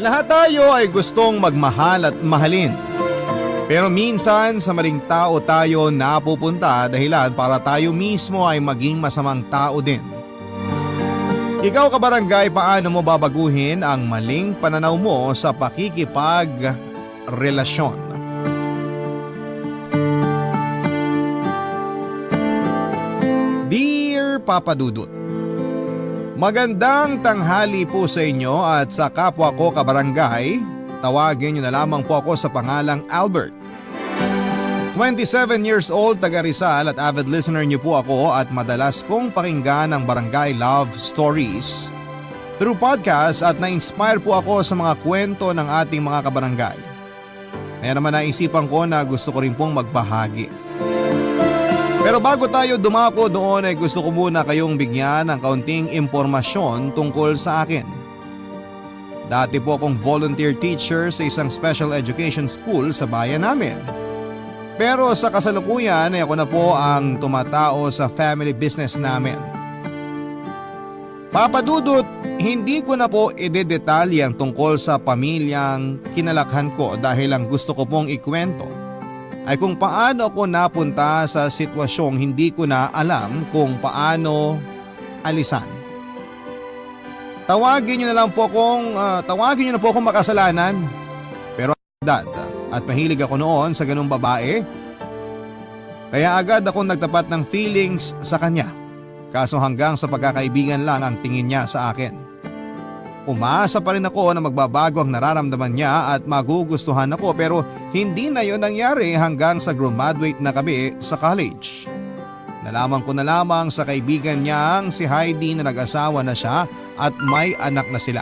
Lahat tayo ay gustong magmahal at mahalin. Pero minsan sa maling tao tayo napupunta dahilan para tayo mismo ay maging masamang tao din. Ikaw kabarangay, paano mo babaguhin ang maling pananaw mo sa pakikipagrelasyon? Dear Papa Dudut, magandang tanghali po sa inyo at sa kapwa ko kabarangay. Tawagin niyo na lamang po ako sa pangalang Albert. 27 years old, taga Rizal at avid listener niyo po ako at madalas kong pakinggan ang Barangay Love Stories through podcast at na-inspire po ako sa mga kwento ng ating mga kabarangay. Kaya naman naisipan ko na gusto ko rin pong magbahagi. Pero bago tayo dumako doon ay gusto ko muna kayong bigyan ng kaunting impormasyon tungkol sa akin. Dati po akong volunteer teacher sa isang special education school sa bayan namin. Pero sa kasalukuyan ay ako na po ang tumatao sa family business namin. Papa Dudut, hindi ko na po idedetalye ang tungkol sa pamilyang kinalakhan ko dahil ang gusto ko pong ikwento ay kung paano ako napunta sa sitwasyong hindi ko na alam kung paano alisan. Tawagin niyo na po akong makasalanan. Pero dad, at mahilig ako noon sa ganung babae. Kaya agad ako nagtapat ng feelings sa kanya. Kaso hanggang sa pagkakaibigan lang ang tingin niya sa akin. Umaasa pa rin ako na magbabago ang nararamdaman niya at magugustuhan ako, pero hindi na yon nangyari hanggang sa graduate na kami sa college. Nalaman ko na lamang sa kaibigan niyang si Heidi na nag-asawa na siya at may anak na sila.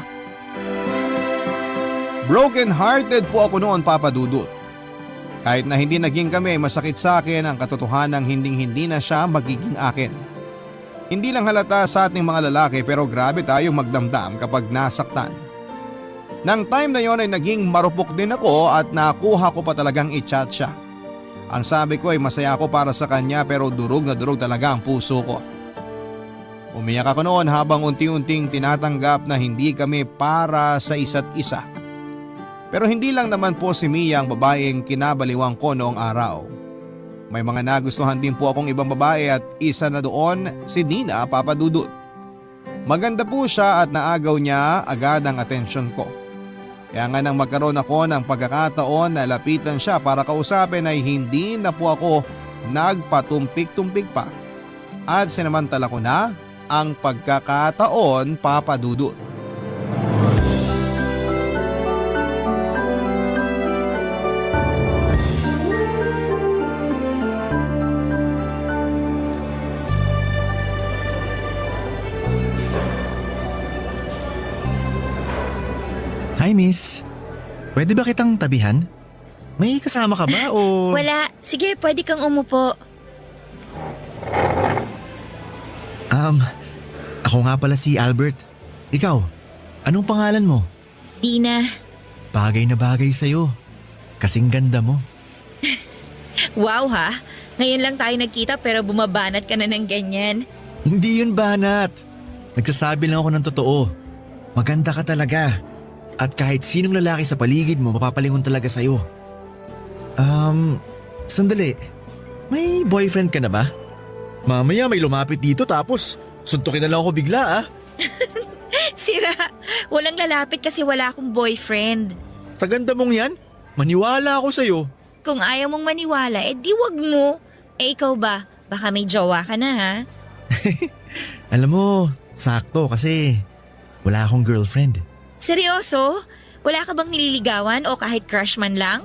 Broken hearted po ako noon, Papa Dudut. Kahit na hindi naging kami, masakit sa akin ang katotohanan hindi na siya magiging akin. Hindi lang halata sa ating mga lalaki pero grabe tayong magdamdam kapag nasaktan. Nang time na yon ay naging marupok din ako at nakuha ko pa talagang i-chat siya. Ang sabi ko ay masaya ako para sa kanya pero durog na durog talaga ang puso ko. Umiyak ako noon habang unti-unting tinatanggap na hindi kami para sa isa't isa. Pero hindi lang naman po si Mia ang babaeng kinabaliwang ko noong araw. May mga nagustuhan din po akong ibang babae at isa na doon si Dina, Papa Dudut. Maganda po siya at naagaw niya agad ang atensyon ko. Kaya nga nang magkaroon ako ng pagkakataon na lapitan siya para kausapin ay hindi na po ako nagpatumpik-tumpik pa. At sinamantala ko na ang pagkakataon, Papa Dudut. Hi miss, pwede ba kitang tabihan? May kasama ka ba o… Wala. Sige, pwede kang umupo. Ako nga pala si Albert. Ikaw, anong pangalan mo? Dina. Bagay na bagay sa'yo. Kasing ganda mo. Wow ha. Ngayon lang tayo nagkita pero bumabanat ka na ng ganyan. Hindi yun banat. Nagsasabi lang ako ng totoo. Maganda ka talaga. At kahit sinong lalaki sa paligid mo mapapalingon talaga sa'yo. Sandali. May boyfriend ka na ba? Mamaya may lumapit dito tapos suntukin na lang ako bigla ah. Sira. Walang lalapit kasi wala akong boyfriend. Sa ganda mong yan, maniwala ako sa'yo. Kung ayaw mong maniwala, di wag mo. Ikaw ba? Baka may jowa ka na ha? Alam mo, sakto kasi wala akong girlfriend. Seryoso? Wala ka bang nililigawan o kahit crush man lang?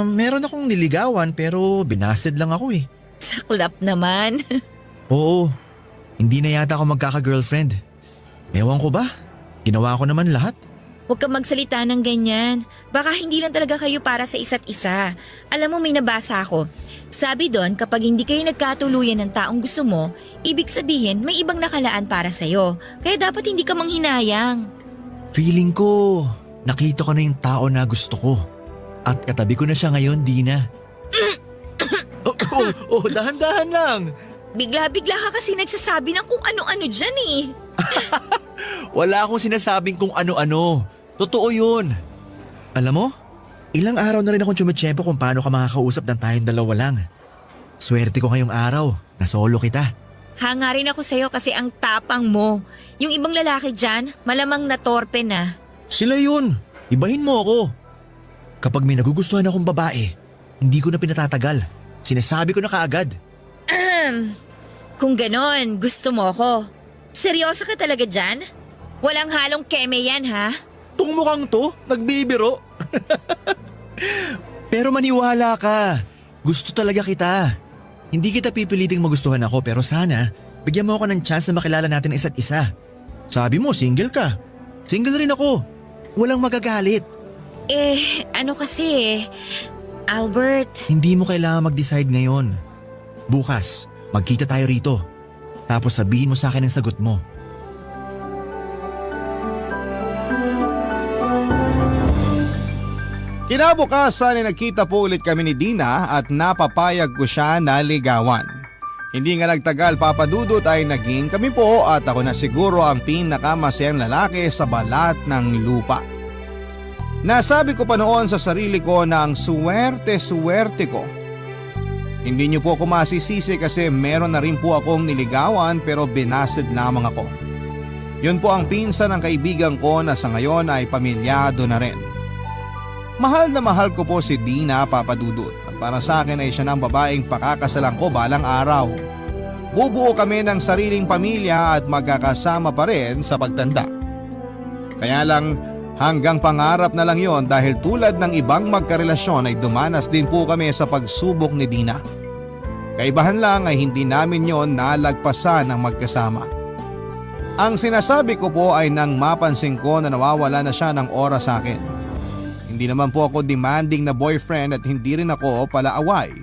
Meron akong niligawan pero binasted lang ako eh. Saklap naman. Oo, hindi na yata ako magkaka-girlfriend. Ewan ko ba? Ginawa ko naman lahat. Huwag kang magsalita ng ganyan. Baka hindi lang talaga kayo para sa isa't isa. Alam mo, may nabasa ako. Sabi doon, kapag hindi kayo nagkatuluyan ng taong gusto mo, ibig sabihin may ibang nakalaan para sa'yo. Kaya dapat hindi ka manghinayang. Feeling ko, nakita ko na yung tao na gusto ko. At katabi ko na siya ngayon, Dina. Dahan-dahan lang. Bigla-bigla ka kasi nagsasabi ng kung ano-ano dyan eh. Wala akong sinasabing kung ano-ano. Totoo yun. Alam mo, ilang araw na rin akong tsumitsyempo kung paano ka makakausap ng tayong dalawa lang. Swerte ko ngayong araw na solo kita. Hanga rin ako sa'yo kasi ang tapang mo. Yung ibang lalaki dyan, malamang natorpe na. Sila yun. Ibahin mo ako. Kapag may nagugustuhan akong babae, hindi ko na pinatatagal. Sinasabi ko na kaagad. Kung ganon, gusto mo ko. Seryoso ka talaga dyan? Walang halong keme yan ha? Tung mukhang to, nagbibiro. Pero maniwala ka. Gusto talaga kita. Hindi kita pipiliting magustuhan ako pero sana bigyan mo ako ng chance na makilala natin ang isa't isa. Sabi mo single ka. Single rin ako. Walang magagalit. Ano kasi Albert, Hindi mo kailangan mag-decide ngayon. Bukas, magkita tayo rito. Tapos sabihin mo sa akin ang sagot mo. Kinabukasan ay nagkita po ulit kami ni Dina at napapayag ko siya na ligawan. Hindi nga nagtagal Papa Dudut ay naging kami po at ako na siguro ang pinakamasayang lalaki sa balat ng lupa. Nasabi ko pa noon sa sarili ko na ang swerte ko. Hindi niyo po ako masisisi kasi meron na rin po akong niligawan pero binasid lamang ako. Yun po ang pinsan ng kaibigan ko na sa ngayon ay pamilyado na rin. Mahal na mahal ko po si Dina Papa Dudut at para sa akin ay siya ng babaeng pakakasalan ko balang araw. Bubuo kami ng sariling pamilya at magkakasama pa rin sa pagtanda. Kaya lang hanggang pangarap na lang yon dahil tulad ng ibang magkarelasyon ay dumanas din po kami sa pagsubok ni Dina. Kaibahan lang ay hindi namin yon nalagpasan ng magkasama. Ang sinasabi ko po ay nang mapansin ko na nawawala na siya ng oras sa akin. Hindi naman po ako demanding na boyfriend at hindi rin ako palaaway.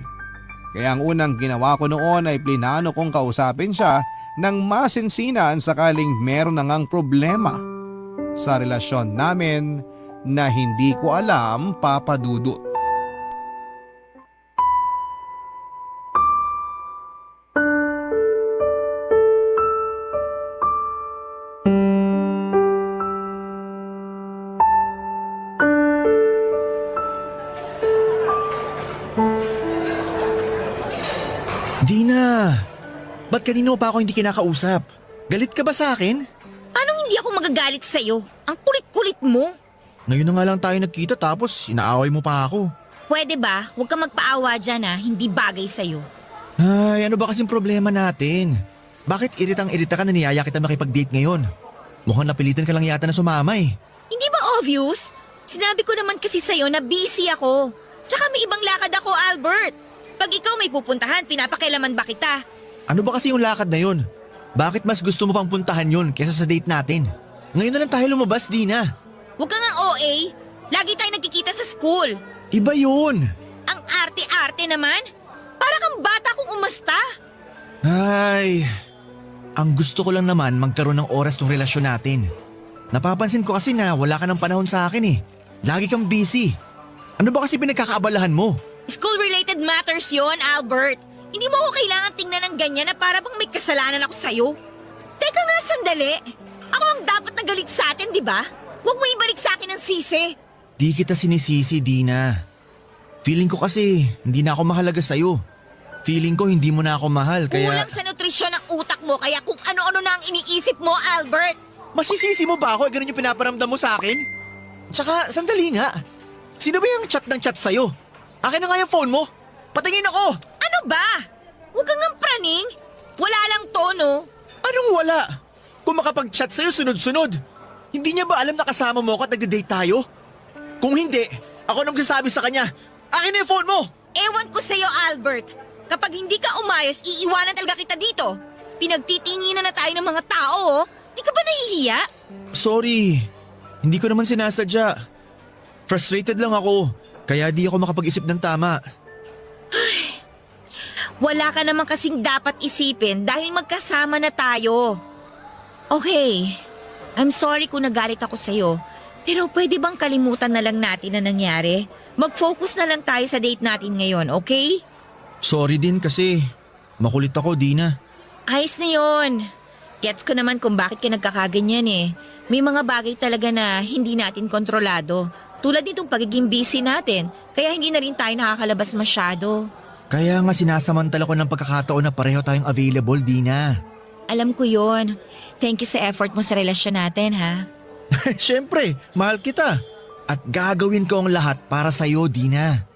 Kaya ang unang ginawa ko noon ay plinano kong kausapin siya ng masinsinan sakaling meron na ngang problema sa relasyon namin na hindi ko alam Papa Dudut. Dina, ba't kanino pa ako hindi kinakausap? Galit ka ba sa akin? anong hindi ako magagalit sa'yo? Ang kulit-kulit mo. Ngayon na nga lang tayo nagkita tapos inaaway mo pa ako. Pwede ba? Huwag kang magpaawa dyan ha, hindi bagay sa'yo. Ay, ano ba kasing problema natin? Bakit iritang-irita ka na niyaya kita makipag-date ngayon? Mukhang napilitan ka lang yata na sumama eh. Hindi ba obvious? Sinabi ko naman kasi sa'yo na busy ako. Tsaka may ibang lakad ako, Albert. Pag ikaw may pupuntahan, pinapakailaman ba kita? Ano ba kasi yung lakad na yun? Bakit mas gusto mo pang puntahan yun kesa sa date natin? Ngayon na lang tayo lumabas, Dina. Huwag ka nga OA. Lagi tayo nagkikita sa school. Iba yun. Ang arte-arte naman. Para kang bata kung umasta. Ay, ang gusto ko lang naman magkaroon ng oras tong relasyon natin. Napapansin ko kasi na wala ka ng panahon sa akin eh. Lagi kang busy. Ano ba kasi pinagkakaabalahan mo? School-related matters yon, Albert. Hindi mo ako kailangan tingnan ng ganyan na para bang may kasalanan ako sa'yo. Teka nga, sandali. Ako ang dapat nagalit sa atin, di ba? Huwag mo ibalik sa akin ang sisi. Di kita sinisisi, Dina. Feeling ko kasi hindi na ako mahalaga sa'yo. Feeling ko hindi mo na ako mahal kaya... Kulang sa nutrisyon ng utak mo kaya kung ano-ano na ang iniisip mo, Albert. Masisisi mo ba ako? Ganun yung pinaparamdam mo sa akin? Tsaka, sandali nga. Sino ba yung chat ng chat sa'yo? Akin na nga yung phone mo. Patingin ako. Ano ba? Huwag kang ng praning. Wala lang tono. Anong wala? Kung makapag-chat sa'yo sunod-sunod. Hindi niya ba alam na kasama mo ako at nagde-date tayo? Kung hindi, ako nang magsasabi sa kanya. Akin na yung phone mo. Ewan ko sa'yo, Albert. Kapag hindi ka umayos, iiwanan talaga kita dito. Pinagtitinginan na tayo ng mga tao, oh. Di ka ba nahihiya? Sorry. Hindi ko naman sinasadya. Frustrated lang ako. Kaya di ako makapag-isip ng tama. Wala ka naman kasing dapat isipin dahil magkasama na tayo. Okay, I'm sorry kung nagalit ako sa'yo. Pero pwede bang kalimutan na lang natin na nangyari? Mag-focus na lang tayo sa date natin ngayon, okay? Sorry din kasi makulit ako, Dina. Ayos na yun. Gets ko naman kung bakit ka nagkakaganyan eh. May mga bagay talaga na hindi natin kontrolado. Tulad nitong pagiging busy natin, kaya hindi na rin tayo nakakalabas masyado. Kaya nga sinasamantala ko ng pagkakataon na pareho tayong available, Dina. Alam ko yon. Thank you sa effort mo sa relasyon natin, ha? Siyempre, mahal kita. At gagawin ko ang lahat para sa'yo, Dina.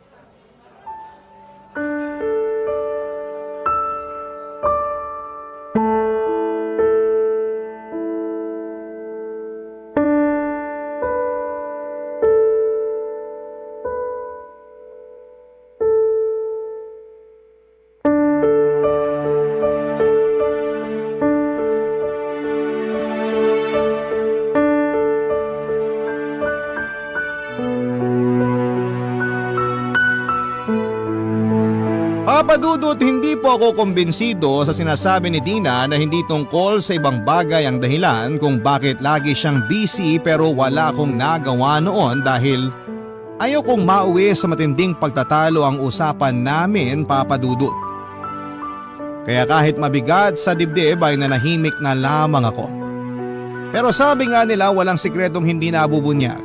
Papa Dudut, hindi po ako kumbinsido sa sinasabi ni Dina na hindi tungkol sa ibang bagay ang dahilan kung bakit lagi siyang busy pero wala akong nagawa noon dahil ayaw kong mauwi sa matinding pagtatalo ang usapan namin, Papa Dudut. Kaya kahit mabigat sa dibdib ay nanahimik na lamang ako. Pero sabi nga nila walang sikretong hindi nabubunyag.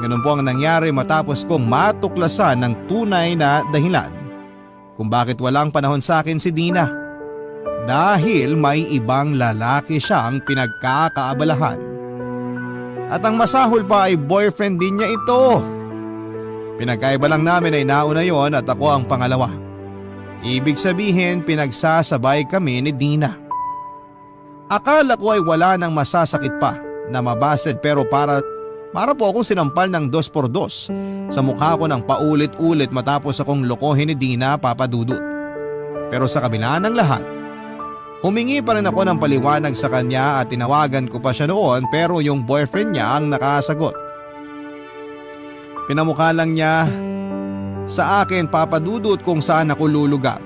Ganun po ang nangyari matapos kong matuklasan ng tunay na dahilan kung bakit walang panahon sa akin si Dina. Dahil may ibang lalaki siyang pinagkakaabalahan. At ang masahol pa ay boyfriend din niya ito. Pinagkaiba lang namin ay nauna yon at ako ang pangalawa. Ibig sabihin pinagsasabay kami ni Dina. Akala ko ay wala nang masasakit pa na mabasted pero para po akong sinampal ng 2x2 sa mukha ko ng paulit-ulit matapos akong lokohin ni Dina, Papa Dudut. Pero sa kabila ng lahat, humingi pa rin ako ng paliwanag sa kanya at tinawagan ko pa siya noon pero yung boyfriend niya ang nakasagot. Pinamukha lang niya sa akin, Papa Dudut, kung saan ako lulugar.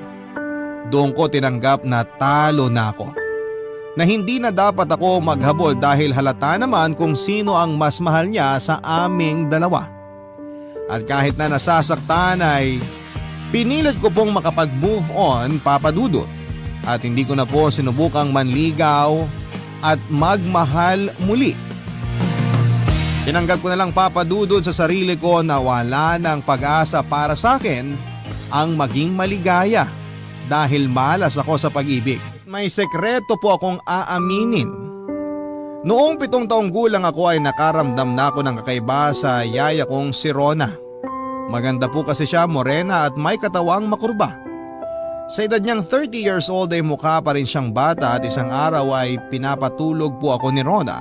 Doon ko tinanggap na talo na ako. Na hindi na dapat ako maghabol dahil halata naman kung sino ang mas mahal niya sa aming dalawa. At kahit na nasasaktan ay pinilit ko pong makapag-move on, Papa Dudut, at hindi ko na po sinubukang manligaw at magmahal muli. Tinanggap ko na lang, Papa Dudut, sa sarili ko na wala ng pag-asa para sa akin ang maging maligaya dahil malas ako sa pag-ibig. May sekreto po akong aaminin. Noong 7 taong gulang ako ay nakaramdam na ako ng kakaiba sa yaya kong si Rona. Maganda po kasi siya, morena at may katawang makurba. Sa edad niyang 30 years old ay mukha pa rin siyang bata at isang araw ay pinapatulog po ako ni Rona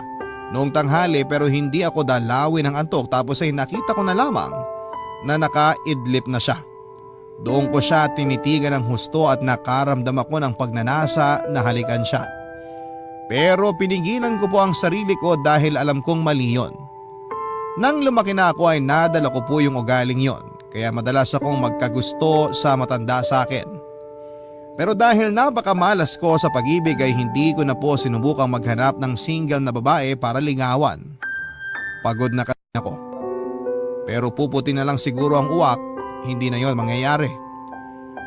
noong tanghali pero hindi ako dalawin ng antok tapos ay nakita ko na lamang na nakaidlip na siya. Doon ko siya tinitigan ng husto at nakaramdam ako ng pagnanasa na halikan siya. Pero pinigilan ko po ang sarili ko dahil alam kong mali yon. Nang lumaki na ako ay nadala ko po yung ugaling yon, kaya madalas akong magkagusto sa matanda sa akin. Pero dahil napakamalas ko sa pag-ibig ay hindi ko na po sinubukang maghanap ng single na babae para lingawan. Pagod na kasi ako. Pero puputi na lang siguro ang uwak. Hindi na yon mangyayari.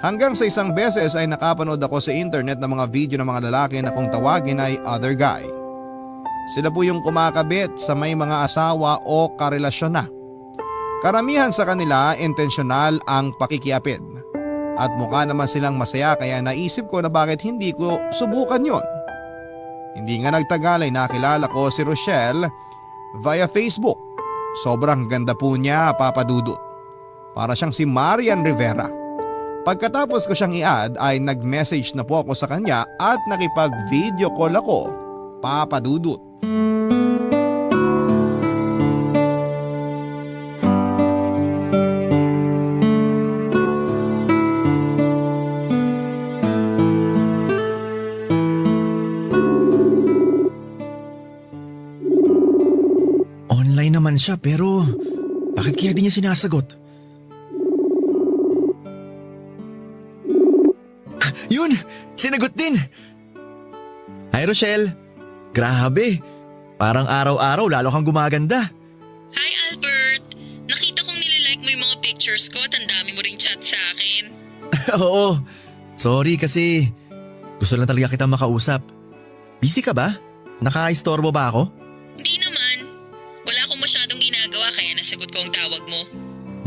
Hanggang sa isang beses ay nakapanood ako sa internet ng mga video ng mga lalaki na kung tawagin ay other guy. Sila po yung kumakabit sa may mga asawa o karelasyon na. Karamihan sa kanila intensyonal ang pakikiapid. At mukha naman silang masaya kaya naisip ko na bakit hindi ko subukan yon. Hindi nga nagtagal ay nakilala ko si Rochelle via Facebook. Sobrang ganda po niya, Papa Dudut. Para siyang si Marian Rivera. Pagkatapos ko siyang i-add ay nag-message na po ako sa kanya at nakipag-video call ako, Papa Dudut. Online naman siya pero bakit kaya di niya sinasagot? Yun! Sinagot din! Hi Rochelle! Grabe! Parang araw-araw lalo kang gumaganda. Hi Albert! Nakita kong nililike mo yung mga pictures ko at ang dami mo ring chat sa akin. Oo. Sorry kasi gusto lang talaga kitang makausap. Busy ka ba? Nakaistorbo ba ako? Hindi naman. Wala akong masyadong ginagawa kaya nasagot ko ang tawag mo.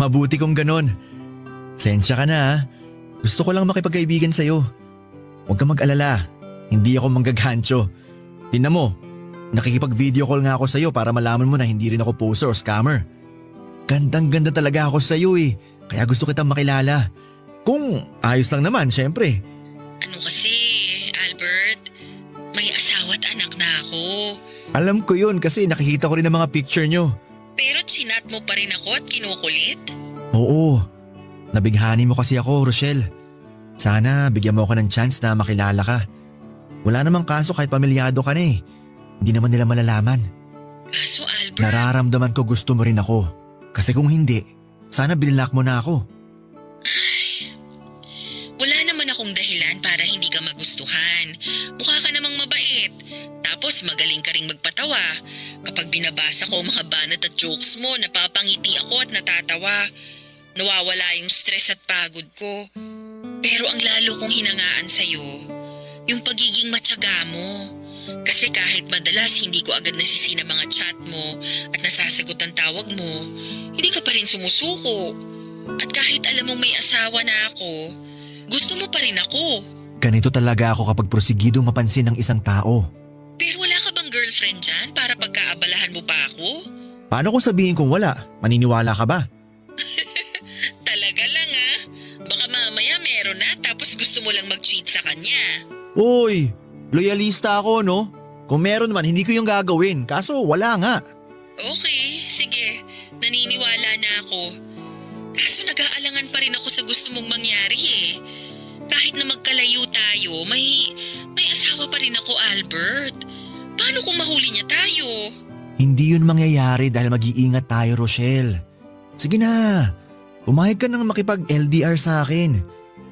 Mabuti kung ganon. Sensya ka na ha. Gusto ko lang makipagkaibigan sa'yo. Huwag kang mag-alala. Hindi ako manggaghancho. Tingnan mo, nakikipag-video call nga ako sa'yo para malaman mo na hindi rin ako poser o scammer. Gandang-ganda talaga ako sa'yo eh. Kaya gusto kitang makilala. Kung ayos lang naman, syempre. Ano kasi, Albert? May asawa at anak na ako. Alam ko yun kasi nakikita ko rin ang mga picture nyo. Pero chinat mo pa rin ako at kinukulit? Oo. Nabighani mo kasi ako, Rochelle. Sana bigyan mo ako ng chance na makilala ka. Wala namang kaso kahit pamilyado ka na eh. Hindi naman nila malalaman. Kaso Albert… Nararamdaman ko gusto mo rin ako. Kasi kung hindi, sana binilak mo na ako. Wala naman akong dahilan para hindi ka magustuhan. Mukha ka namang mabait. Tapos magaling ka ring magpatawa. Kapag binabasa ko ang mga banat at jokes mo, napapangiti ako at natatawa. Nawawala yung stress at pagod ko. Pero ang lalo kong hinangaan sa'yo, yung pagiging matyaga mo. Kasi kahit madalas hindi ko agad nasisina mga chat mo at nasasagot ang tawag mo, hindi ka pa rin sumusuko. At kahit alam mong may asawa na ako, gusto mo pa rin ako. Ganito talaga ako kapag prosigidong mapansin ng isang tao. Pero wala ka bang girlfriend dyan para pagkaabalahan mo pa ako? Paano kung sabihin kong wala? Maniniwala ka ba? Talaga lang ah. Baka mamaya meron na tapos gusto mo lang mag-cheat sa kanya. Uy, loyalista ako no? Kung meron man, hindi ko yung gagawin. Kaso wala nga. Okay, sige. Naniniwala na ako. Kaso nag-aalangan pa rin ako sa gusto mong mangyari eh. Kahit na magkalayo tayo, may asawa pa rin ako, Albert. Paano kung mahuli niya tayo? Hindi yun mangyayari dahil mag-iingat tayo, Rochelle. Sige na, pumayag ka nang makipag-LDR sa akin.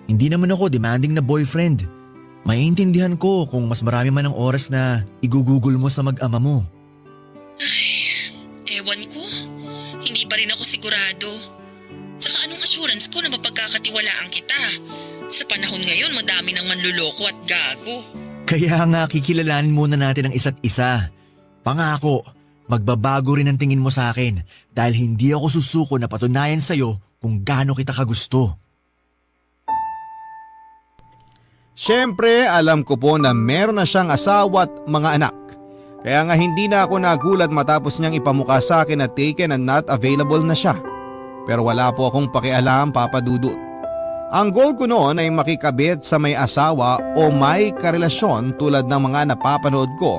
Hindi naman ako demanding na boyfriend. Maiintindihan ko kung mas marami man ang oras na igugugol mo sa mag-ama mo. Ewan ko. Hindi pa rin ako sigurado. Saka anong assurance ko na mapagkakatiwalaan kita? Sa panahon ngayon, madami ng manluloko at gago. Kaya nga kikilalanin muna natin ang isa't isa. Pangako, magbabago rin ang tingin mo sa akin dahil hindi ako susuko na patunayan sa'yo kung gaano kita kagusto. Siyempre, alam ko po na meron na siyang asawa at mga anak. Kaya nga hindi na ako nagulat matapos niyang ipamukha sa akin na taken and not available na siya. Pero wala po akong pakialam, Papa Dudut. Ang goal ko noon ay makikabit sa may asawa o may karelasyon tulad ng mga napapanood ko.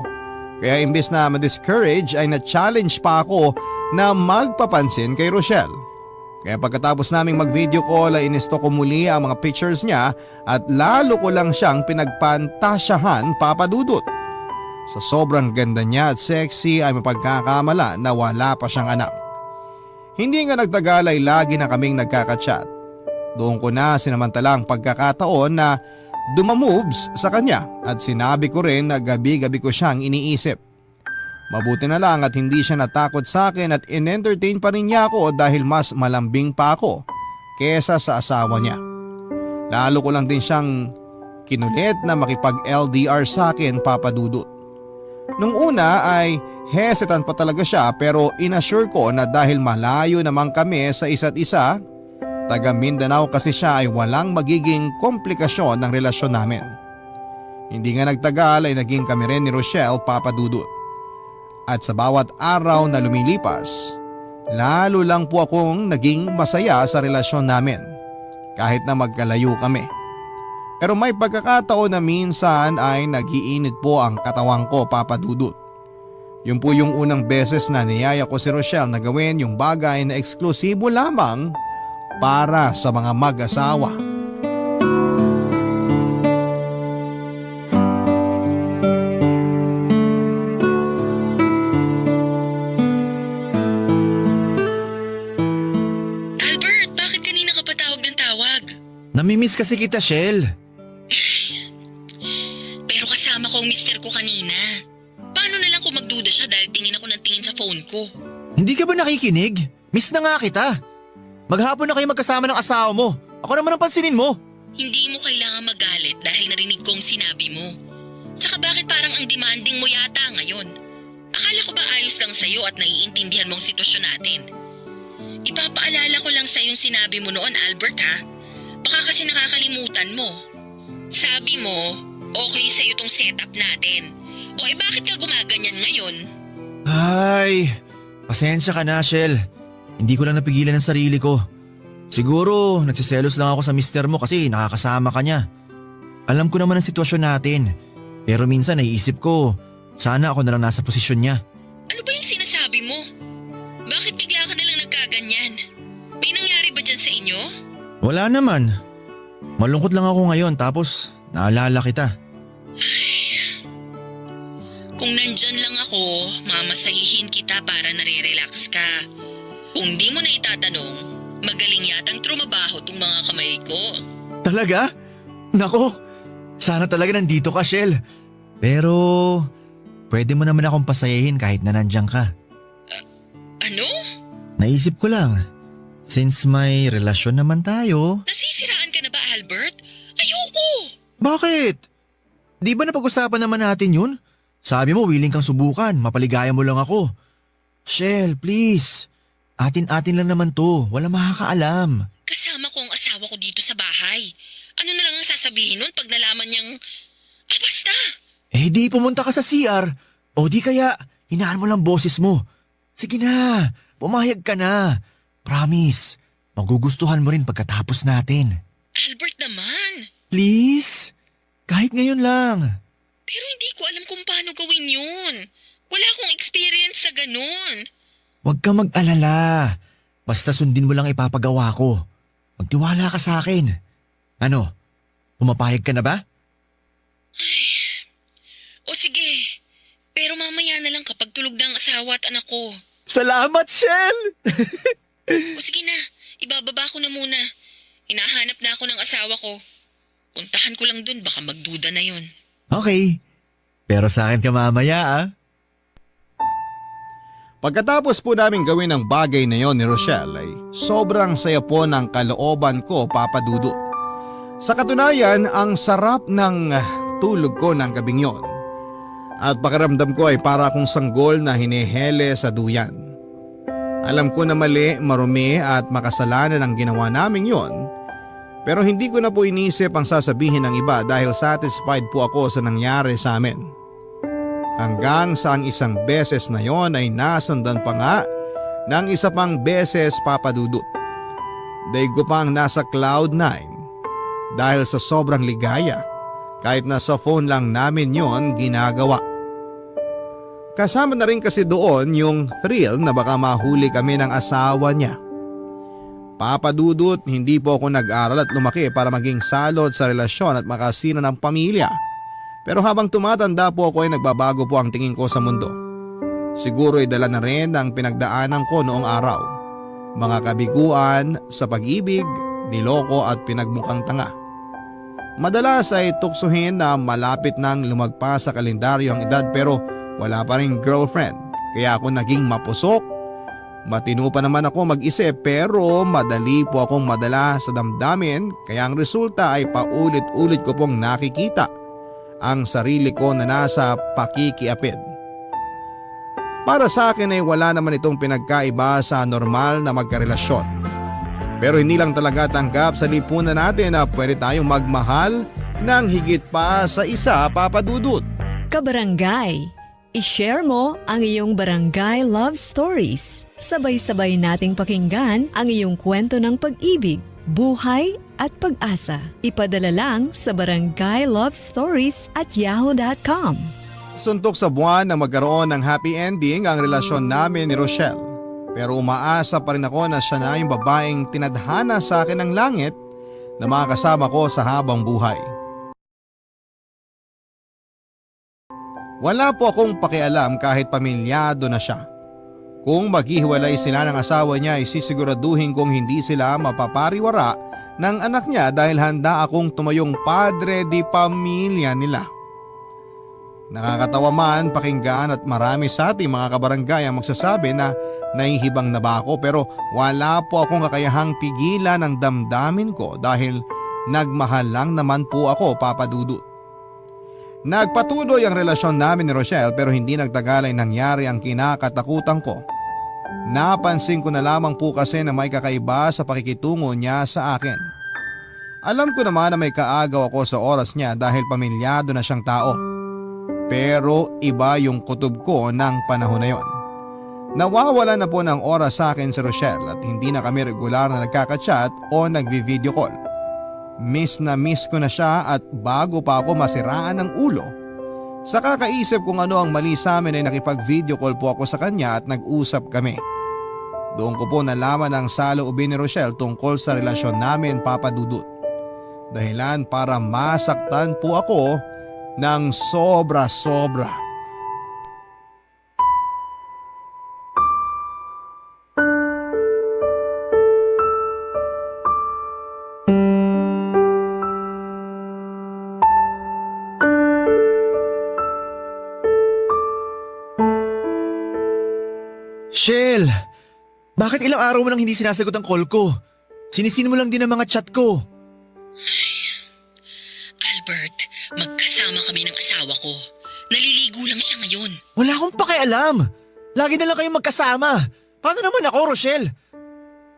Kaya imbes na ma-discourage ay na-challenge pa ako na magpapansin kay Rochelle. Kaya pagkatapos naming mag-video call ay inisto ko muli ang mga pictures niya at lalo ko lang siyang pinagpantasyahan, Papa Dudut. Sa sobrang ganda niya at sexy ay mapagkakamala na wala pa siyang anak. Hindi nga nagtagal ay lagi na kaming nagkaka-chat. Doon ko na sinamantala ang pagkakataon na dumamoves sa kanya at sinabi ko rin na gabi-gabi ko siyang iniisip. Mabuti na lang at hindi siya natakot sa akin at in-entertain pa rin niya ako dahil mas malambing pa ako kesa sa asawa niya. Lalo ko lang din siyang kinulit na makipag-LDR sa akin, Papa Dudut. Nung una ay hesitant pa talaga siya pero inassure ko na dahil malayo naman kami sa isa't isa, taga Mindanao kasi siya ay walang magiging komplikasyon ng relasyon namin. Hindi nga nagtagal ay naging kami rin ni Rochelle, Papa Dudut. At sa bawat araw na lumilipas, lalo lang po akong naging masaya sa relasyon namin kahit na magkalayo kami. Pero may pagkakataon na minsan ay nagiinit po ang katawang ko, Papa Dudut. Yun po yung unang beses na niyaya ko si Rochelle na gawin yung bagay na eksklusibo lamang para sa mga mag-asawa. Albert, bakit kanina ka pa tawag ng tawag? Namimiss kasi kita, Shell. Pero kasama ko ang mister ko kanina. Paano na lang kung magduda siya dahil tingin ako ng tingin sa phone ko? Hindi ka ba nakikinig? Miss na nga kita. Maghapon na kayo magkasama ng asawa mo. Ako naman ang pansinin mo. Hindi mo kailangan magalit dahil narinig ko ang sinabi mo. Saka bakit parang ang demanding mo yata ngayon? Akala ko ba ayos lang sa'yo at naiintindihan mo ang sitwasyon natin? Ipapaalala ko lang sa'yo yung sinabi mo noon, Albert ha? Baka kasi nakakalimutan mo. Sabi mo, okay sa'yo tong setup natin. O bakit ka gumaganyan ngayon? Ay, pasensya ka na, Shell. Hindi ko lang napigilan ang sarili ko. Siguro, nagsiselos lang ako sa mister mo kasi nakakasama ka niya. Alam ko naman ang sitwasyon natin. Pero minsan naiisip ko, sana ako na lang nasa posisyon niya. Ano ba yung sinasabi mo? Bakit bigla ka nalang nagkaganyan? May nangyari ba dyan sa inyo? Wala naman. Malungkot lang ako ngayon tapos naalala kita. Kung nandyan lang ako, mamasahihin kita para nare-relax ka. Kung di mo na itatanong, magaling yatang trumabaho tong mga kamay ko. Talaga? Nako, sana talaga nandito ka, Shell. Pero, pwede mo naman akong pasayahin kahit na nandiyan ka. Ano? Naisip ko lang, since may relasyon naman tayo. Nasisiraan ka na ba, Albert? Ayoko! Bakit? Di ba napag-usapan naman natin yun? Sabi mo willing kang subukan, mapaligaya mo lang ako. Shell, please. Atin-atin lang naman to, wala makakaalam. Kasama ko ang asawa ko dito sa bahay. Ano na lang ang sasabihin nun pag nalaman niyang… basta! Eh di pumunta ka sa CR. O di kaya, hinaan mo lang boses mo. Sige na, pumayag ka na. Promise, magugustuhan mo rin pagkatapos natin. Albert naman! Please, kahit ngayon lang. Pero hindi ko alam kung paano gawin yun. Wala akong experience sa ganun. Huwag ka mag-alala. Basta sundin mo lang ipapagawa ko. Magtiwala ka sa akin. Ano, pumapayag ka na ba? O sige, pero mamaya na lang kapag tulog na ang asawa at anak ko. Salamat, Shell! O sige na, ibababa ko na muna. Hinahanap na ako ng asawa ko. Puntahan ko lang dun, baka magduda na yon. Okay, pero sa akin ka mamaya ah. Pagkatapos po namin gawin ang bagay na yon ni Rochelle ay sobrang saya po ng kalooban ko, Papa Dudut. Sa katunayan, ang sarap ng tulog ko ng gabing yon. At pakiramdam ko ay para akong sanggol na hinihele sa duyan. Alam ko na mali, marumi at makasalanan ang ginawa namin yon. Pero hindi ko na po inisip ang sasabihin ng iba dahil satisfied po ako sa nangyari sa amin. Hanggang sa ang isang beses na yon ay nasundan pa nga ng isa pang beses, Papa Dudut. Daig ko pang nasa cloud 9 dahil sa sobrang ligaya. Kahit na sa phone lang namin yon ginagawa. Kasama na rin kasi doon yung thrill na baka mahuli kami ng asawa niya. Papa Dudut, hindi po ako nag-aral at lumaki para maging salot sa relasyon at makasina ng pamilya. Pero habang tumatanda po ako ay nagbabago po ang tingin ko sa mundo. Siguro ay dala na rin ang pinagdaanan ko noong araw. Mga kabiguan sa pag-ibig, niloko at pinagmukhang tanga. Madalas ay tuksuhin na malapit nang lumagpas sa kalendaryo ang edad pero wala pa rin girlfriend. Kaya ako naging mapusok. Matino pa naman ako mag-isip pero madali po akong madala sa damdamin kaya ang resulta ay paulit-ulit ko pong nakikita ang sarili ko na nasa pakikiapid. Para sa akin ay wala naman itong pinagkaiba sa normal na magkarelasyon. Pero hindi lang talaga tanggap sa lipunan natin na pwede tayong magmahal ng higit pa sa isa, Papa Dudut. Kabarangay, i-share mo ang iyong barangay love stories. Sabay-sabay nating pakinggan ang iyong kwento ng pag-ibig, buhay at pag-asa. Ipadala lang sa barangaylovestories@yahoo.com. Suntok sa buwan na magkaroon ng happy ending ang relasyon namin ni Rochelle. Pero umaasa pa rin ako na siya na yung babaeng tinadhana sa akin ng langit na makakasama ko sa habang buhay. Wala po akong pakialam kahit pamilyado na siya. Kung maghihiwalay sila ng asawa niya ay sisiguraduhin kong hindi sila mapapariwara ng anak niya dahil handa akong tumayong padre di pamilya nila. Nakakatawa man pakinggan at marami sa ating mga kabarangay ang magsasabi na nahihibang na ba ako pero wala po akong kakayahang pigilan ang damdamin ko dahil nagmahal lang naman po ako, Papa Dudut. Nagpatuloy ang relasyon namin ni Rochelle pero hindi nagtagal ay nangyari ang kinakatakutan ko. Napansin ko na lamang po kasi na may kakaiba sa pakikitungo niya sa akin. Alam ko naman na may kaagaw ako sa oras niya dahil pamilyado na siyang tao. Pero iba yung kutob ko ng panahon na yon. Nawawala na po ng oras sa akin si Rochelle at hindi na kami regular na nagkaka-chat o nagvi-video call. Miss na miss ko na siya at bago pa ako masiraan ng ulo, sa kakaisip kung ano ang mali sa amin ay nakipag-video call po ako sa kanya at nag-usap kami. Doon ko po nalaman ang saloobin ni Rochelle tungkol sa relasyon namin, Papa Dudut. Dahilan para masaktan po ako ng sobra-sobra. Shell! Bakit ilang araw mo nang hindi sinasagot ang call ko? Sinisin mo lang din ang mga chat ko. Albert, magkasama kami ng asawa ko. Naliligo lang siya ngayon. Wala akong pakialam. Lagi na lang kayong magkasama. Paano naman ako, Rochelle?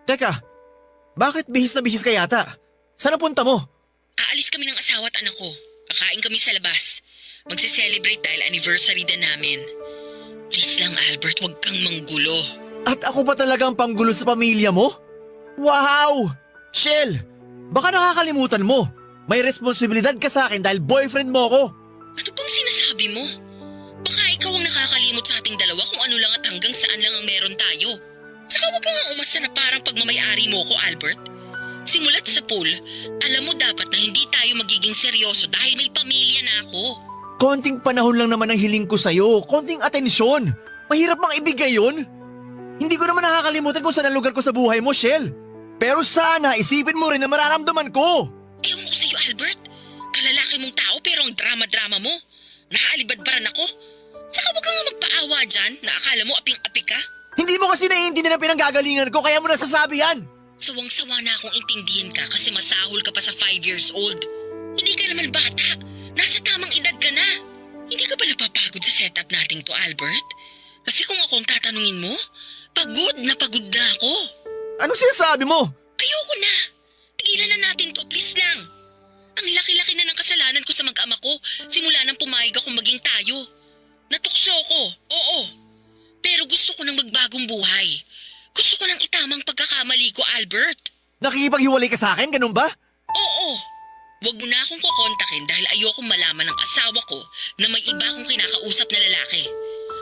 Teka, bakit bihis na bihis ka yata? Saan napunta mo? Aalis kami ng asawa at anak ko. Kakain kami sa labas. Magse-celebrate dahil anniversary din namin. Please lang Albert, huwag kang manggulo. At ako pa talaga ang panggulo sa pamilya mo? Wow! Shell, baka nakakalimutan mo. May responsibilidad ka sa akin dahil boyfriend mo ako. Ano bang sinasabi mo? Baka ikaw ang nakakalimot sa ating dalawa kung ano lang at hanggang saan lang ang meron tayo. Saka huwag kang umasta na parang pagmamayari mo ko, Albert. Simulat sa pool, alam mo dapat na hindi tayo magiging seryoso dahil may pamilya na ako. Konting panahon lang naman ang hiling ko sa'yo. Konting atensyon. Mahirap bang ibigay yun? Hindi ko naman nakakalimutan kung saan ang lugar ko sa buhay mo, Shell. Pero sana isipin mo rin na mararamdaman ko. Ewan ko sa'yo, Albert. Kalalaki mong tao pero ang drama-drama mo. Naaalibadbaran ako. Saka huwag kang magpaawa dyan na akala mo aping-api ka. Hindi mo kasi naiintindihan ang pinanggagalingan ko kaya mo nasasabi yan. Sawang-sawa na akong intindihin ka kasi masahol ka pa sa 5 years old. Hindi ka naman bata. Nasa tamang edad ka na. Hindi ka ba napapagod sa setup nating to, Albert? Kasi kung ako ang tatanungin mo, pagod na ako. Anong sinasabi mo? Ayoko na. Tigilan na natin to, please lang. Ang laki-laki na ng kasalanan ko sa mag-ama ko simula nang pumayag akong maging tayo. Natukso ko, oo. Pero gusto ko nang magbagong buhay. Gusto ko nang itamang pagkakamali ko, Albert. Nakikipaghiwalay ka sa akin, ganun ba? Oo. Huwag mo na akong kukontakin dahil ayokong malaman ng asawa ko na may iba akong kinakausap na lalaki.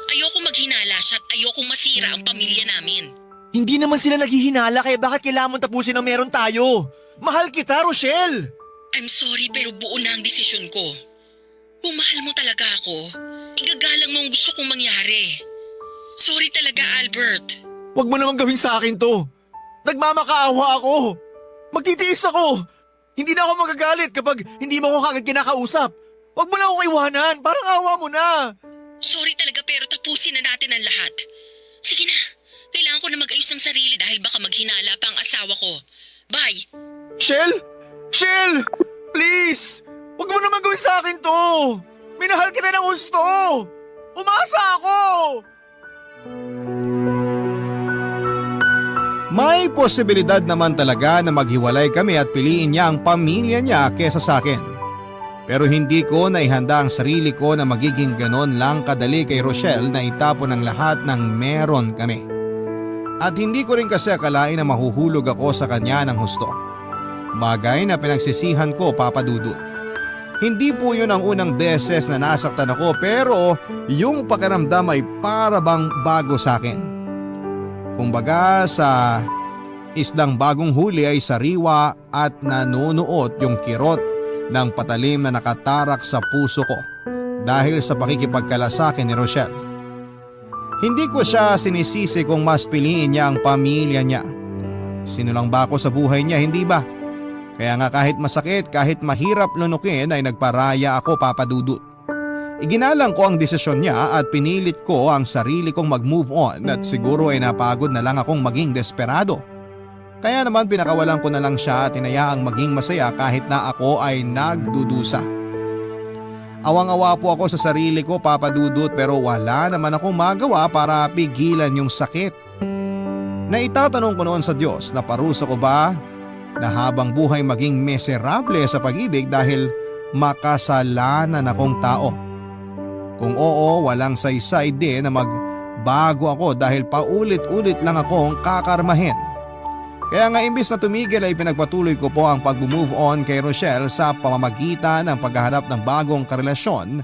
Ayokong maghinala siya at ayokong masira ang pamilya namin. Hindi naman sila naghihinala kaya bakit kailangan mong tapusin ang meron tayo? Mahal kita, Rochelle! I'm sorry pero buo na ang desisyon ko. Kung mahal mo talaga ako, igagalang mo ang gusto kong mangyari. Sorry talaga, Albert. Huwag mo naman gawin sa akin to. Nagmamakaawa ako. Magtitiis ako. Hindi na ako magagalit kapag hindi mo ako kagad kinakausap. Huwag mo na ako iwanan. Parang awa mo na. Sorry talaga pero tapusin na natin ang lahat. Sige na, kailangan ko na mag-ayos ng sarili dahil baka maghinala pa ang asawa ko. Bye! Shell? Shell! Please! Huwag mo naman gawin sa akin to. Minahal kita ng gusto. Umasa ako! May posibilidad naman talaga na maghiwalay kami at piliin niya ang pamilya niya kesa sa akin. Pero hindi ko naihanda ang sarili ko na magiging ganon lang kadali kay Rochelle na itapon ang lahat ng meron kami. At hindi ko rin kasi akalain na mahuhulog ako sa kanya ng husto. Bagay na pinagsisihan ko, Papa Dudut. Hindi po yun ang unang beses na nasaktan ako pero yung pakiramdam ay para bang bago sa akin. Kumbaga sa isdang bagong huli ay sariwa at nanunuot yung kirot ng patalim na nakatarak sa puso ko dahil sa pakikipagkalasakit ni Rochelle. Hindi ko siya sinisisi kung mas piliin niya ang pamilya niya. Sinulang ba ako sa buhay niya, hindi ba? Kaya nga kahit masakit, kahit mahirap lunukin ay nagparaya ako, Papa Dudut. Iginalang ko ang desisyon niya at pinilit ko ang sarili kong mag-move on at siguro ay napagod na lang akong maging desperado. Kaya naman pinakawalan ko na lang siya at inayaang maging masaya kahit na ako ay nagdudusa. Awang-awa po ako sa sarili ko, Papa Dudut, pero wala naman akong magawa para pigilan yung sakit. Naitatanong ko noon sa Diyos na parusa ko ba na habang buhay maging miserable sa pag-ibig dahil makasalanan akong tao. Kung oo, walang saysay din na magbago ako dahil paulit-ulit lang akong kakarmahin. Kaya nga imbis na tumigil ay pinagpatuloy ko po ang pag-move on kay Rochelle sa pamamagitan ng paghahanap ng bagong karelasyon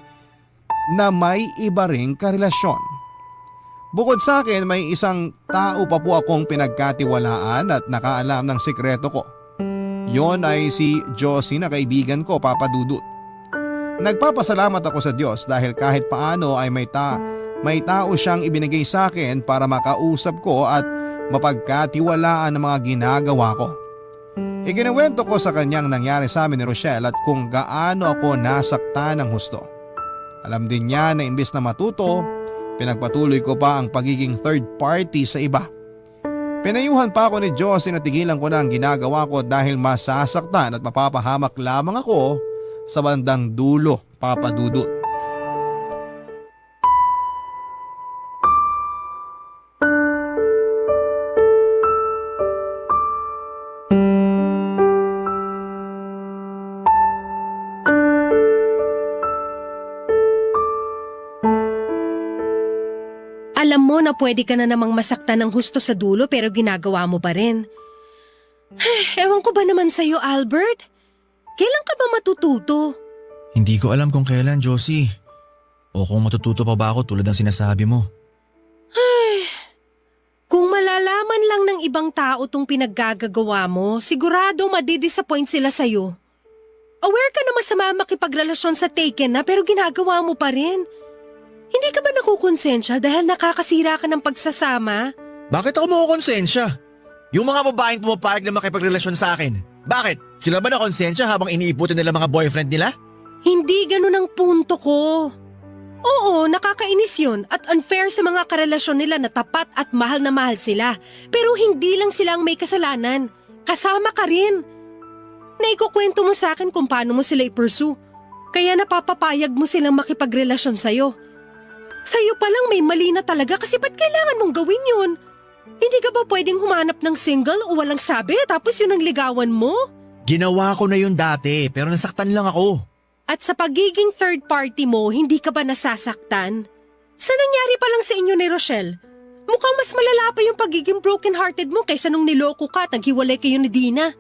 na may iba ring karelasyon. Bukod sa akin, may isang tao pa po akong pinagkatiwalaan at nakaalam ng sikreto ko. Yon ay si Josie na kaibigan ko, Papa Dudut. Nagpapasalamat ako sa Diyos dahil kahit paano ay may tao siyang ibinigay sa akin para makausap ko at mapagkatiwalaan ang mga ginagawa ko. Ikinuwento ko sa kanyang nangyari sa amin ni Rochelle at kung gaano ako nasaktan ng husto. Alam din niya na imbis na matuto, pinagpatuloy ko pa ang pagiging third party sa iba. Pinayuhan pa ako ni Josie na tigilan ko na ang ginagawa ko dahil masasaktan at mapapahamak lamang ako sa bandang dulo, Papa Dudut. Alam mo na pwede ka na namang masaktan ng husto sa dulo pero ginagawa mo pa rin. Ewan ko ba naman sa'yo, Albert? Kailan ka ba matututo? Hindi ko alam kung kailan, Josie. O kung matututo pa ba ako tulad ng sinasabi mo. Kung malalaman lang ng ibang tao tong pinaggagawa mo, sigurado madidisappoint sila sa'yo. Aware ka na masama makipagrelasyon sa taken na pero ginagawa mo pa rin. Hindi ka ba nakukonsensya dahil nakakasira ka ng pagsasama? Bakit ako makukonsensya? Yung mga babaeng pumapayag na makipagrelasyon sa akin. Bakit? Sila ba nakonsensya habang iniiputin nila mga boyfriend nila? Hindi ganun ang punto ko. Oo, nakakainis yun at unfair sa mga karelasyon nila na tapat at mahal na mahal sila. Pero hindi lang sila ang may kasalanan. Kasama ka rin. Naikukwento mo sa akin kung paano mo sila i-pursue. Kaya napapapayag mo silang makipagrelasyon sa'yo. Sa'yo pa lang may mali na talaga kasi ba't kailangan mong gawin yun? Hindi ka ba pwedeng humanap ng single o walang sabi tapos yun ang ligawan mo? Ginawa ko na yun dati pero nasaktan lang ako. At sa pagiging third party mo, hindi ka ba nasasaktan? Sa nangyari pa lang sa inyo ni Rochelle, mukhang mas malala pa yung pagiging broken-hearted mo kaysa nung niloko ka at naghiwalay kayo ni Dina.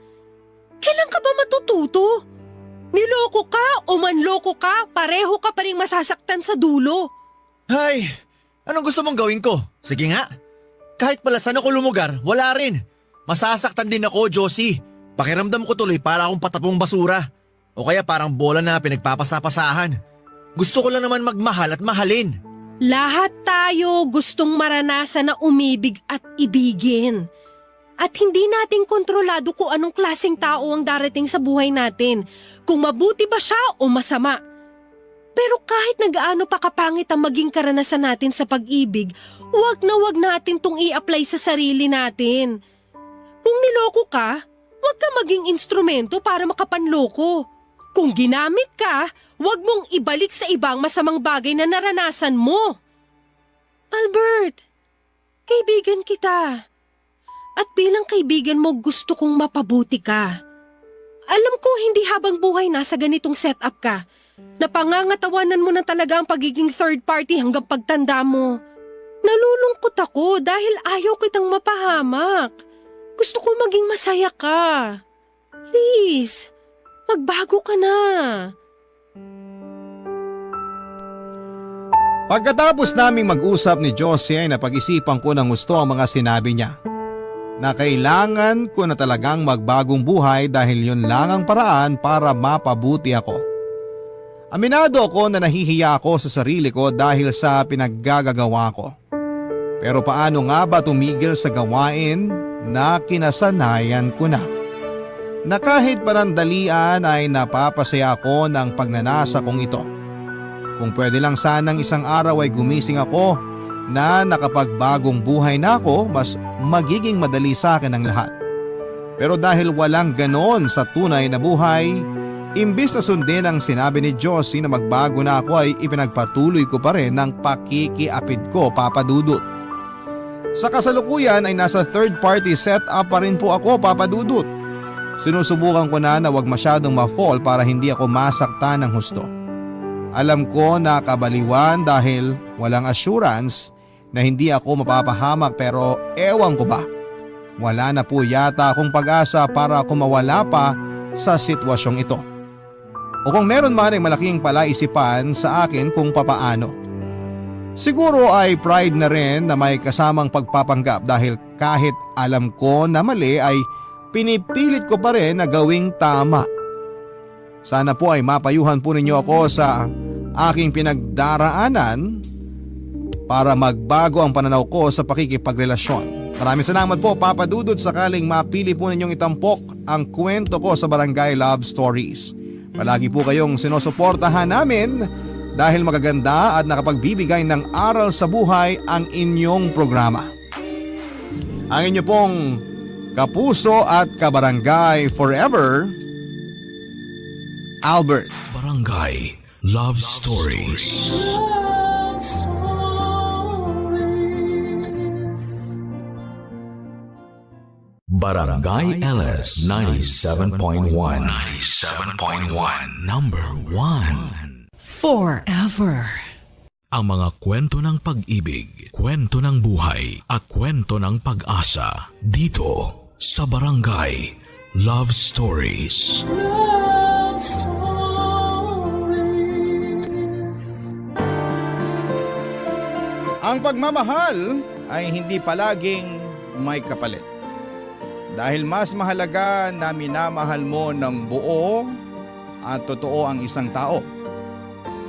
Kailan ka ba matututo? Niloko ka o manloko ka, pareho ka pa rin masasaktan sa dulo. Ay, anong gusto mong gawin ko? Sige nga. Kahit pala saan ako lumugar, wala rin. Masasaktan din ako, Josie. Pakiramdam ko tuloy para akong patapong basura. O kaya parang bola na pinagpapasapasahan. Gusto ko lang naman magmahal at mahalin. Lahat tayo gustong maranasan na umibig at ibigin. At hindi natin kontrolado kung anong klaseng tao ang darating sa buhay natin. Kung mabuti ba siya o masama. Pero kahit nagaano pa kapangit ang maging karanasan natin sa pag-ibig, wag natin tong i-apply sa sarili natin. Kung niloko ka, wag ka maging instrumento para makapanloko. Kung ginamit ka, wag mong ibalik sa ibang masamang bagay na naranasan mo. Albert, kaibigan kita. At bilang kaibigan mo, gusto kong mapabuti ka. Alam ko hindi habang buhay nasa ganitong setup ka. Napangangatawanan mo na talaga ang pagiging third party hanggang pagtanda mo. Nalulungkot ako dahil ayaw kitang mapahamak. Gusto ko maging masaya ka. Please, magbago ka na. Pagkatapos naming mag-usap ni Josie ay napag-isipan ko ng gusto ang mga sinabi niya. Na kailangan ko na talagang magbagong buhay dahil yun lang ang paraan para mapabuti ako. Aminado ako na nahihiya ako sa sarili ko dahil sa pinaggagawa ko. Pero paano nga ba tumigil sa gawain na kinasanayan ko na? Na kahit panandalian ay napapasaya ako ng pagnanasa kong ito. Kung pwede lang sanang isang araw ay gumising ako na nakapagbagong buhay na ako, mas magiging madali sa akin ang lahat. Pero dahil walang ganon sa tunay na buhay, Imbis na sundin ang sinabi ni Josie na magbago na ako ay ipinagpatuloy ko pa rin ng pakikiapid ko, Papa Dudut. Sa kasalukuyan ay nasa third party setup pa rin po ako, Papa Dudut. Sinusubukan ko na wag masyadong ma-fall para hindi ako masaktan ng husto. Alam ko na kabaliwan dahil walang assurance na hindi ako mapapahamak pero ewan ko ba. Wala na po yata akong pag-asa para ako mawala pa sa sitwasyong ito. O kung meron man ay malaking palaisipan sa akin kung papaano. Siguro ay pride na rin na may kasamang pagpapanggap dahil kahit alam ko na mali ay pinipilit ko pa rin na gawing tama. Sana po ay mapayuhan po ninyo ako sa aking pinagdaraanan para magbago ang pananaw ko sa pakikipagrelasyon. Maraming salamat po, Papa Dudut, sakaling mapili po ninyong itampok ang kwento ko sa Barangay Love Stories. Palagi po kayong sinusuportahan namin dahil magaganda at nakapagbibigay ng aral sa buhay ang inyong programa. Ang inyo pong kapuso at kabarangay forever, Albert. Barangay Love Stories. Barangay LS 97.1 Number 1 Forever. Ang mga kwento ng pag-ibig, kwento ng buhay at kwento ng pag-asa dito sa Barangay Love Stories. Ang pagmamahal ay hindi palaging may kapalit. Dahil mas mahalaga na minamahal mo ng buo at totoo ang isang tao.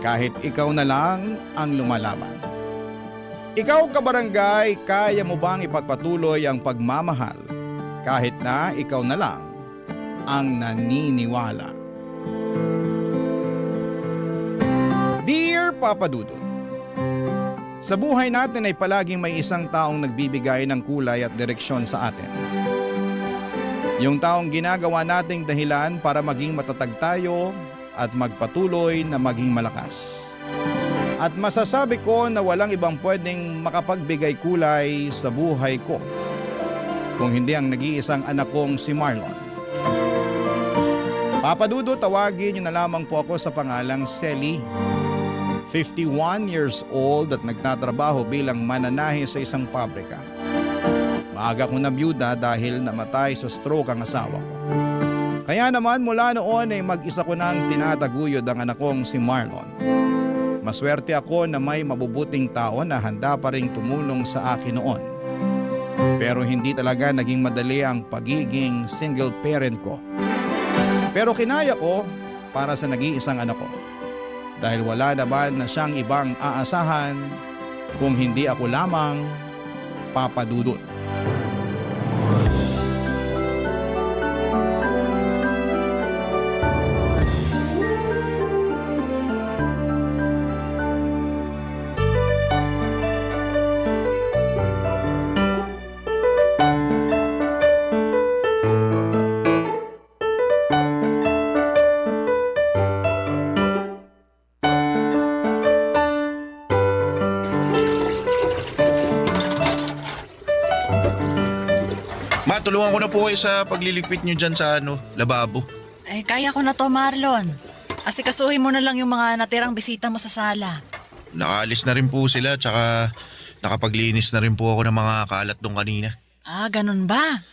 Kahit ikaw na lang ang lumalaban. Ikaw, kabarangay, kaya mo bang ipagpatuloy ang pagmamahal kahit na ikaw na lang ang naniniwala? Dear Papa Dudut, sa buhay natin ay palaging may isang taong nagbibigay ng kulay at direksyon sa atin. Yung taong ginagawa nating dahilan para maging matatag tayo at magpatuloy na maging malakas. At masasabi ko na walang ibang pwedeng makapagbigay kulay sa buhay ko kung hindi ang nag-iisang anak kong si Marlon. Papa Dudo, tawagin niyo na lamang po ako sa pangalang Selly. 51 years old at nagtatrabaho bilang mananahe sa isang pabrika. Maaga kong nabiyuda dahil namatay sa stroke ang asawa ko. Kaya naman mula noon ay mag-isa ko nang tinataguyod ang anak kong si Marlon. Maswerte ako na may mabubuting tao na handa pa ring tumulong sa akin noon. Pero hindi talaga naging madali ang pagiging single parent ko. Pero kinaya ko para sa nag-iisang anak ko. Dahil wala naman na siyang ibang aasahan kung hindi ako lamang, Papa Dudut. Tulungan ko na po kayo sa pagliligpit nyo dyan sa lababo. Ay, kaya ko na to, Marlon. Asikasuhin mo na lang yung mga natirang bisita mo sa sala. Nakaalis na rin po sila, tsaka nakapaglinis na rin po ako ng mga kalat doon kanina. Ah, ganun ba?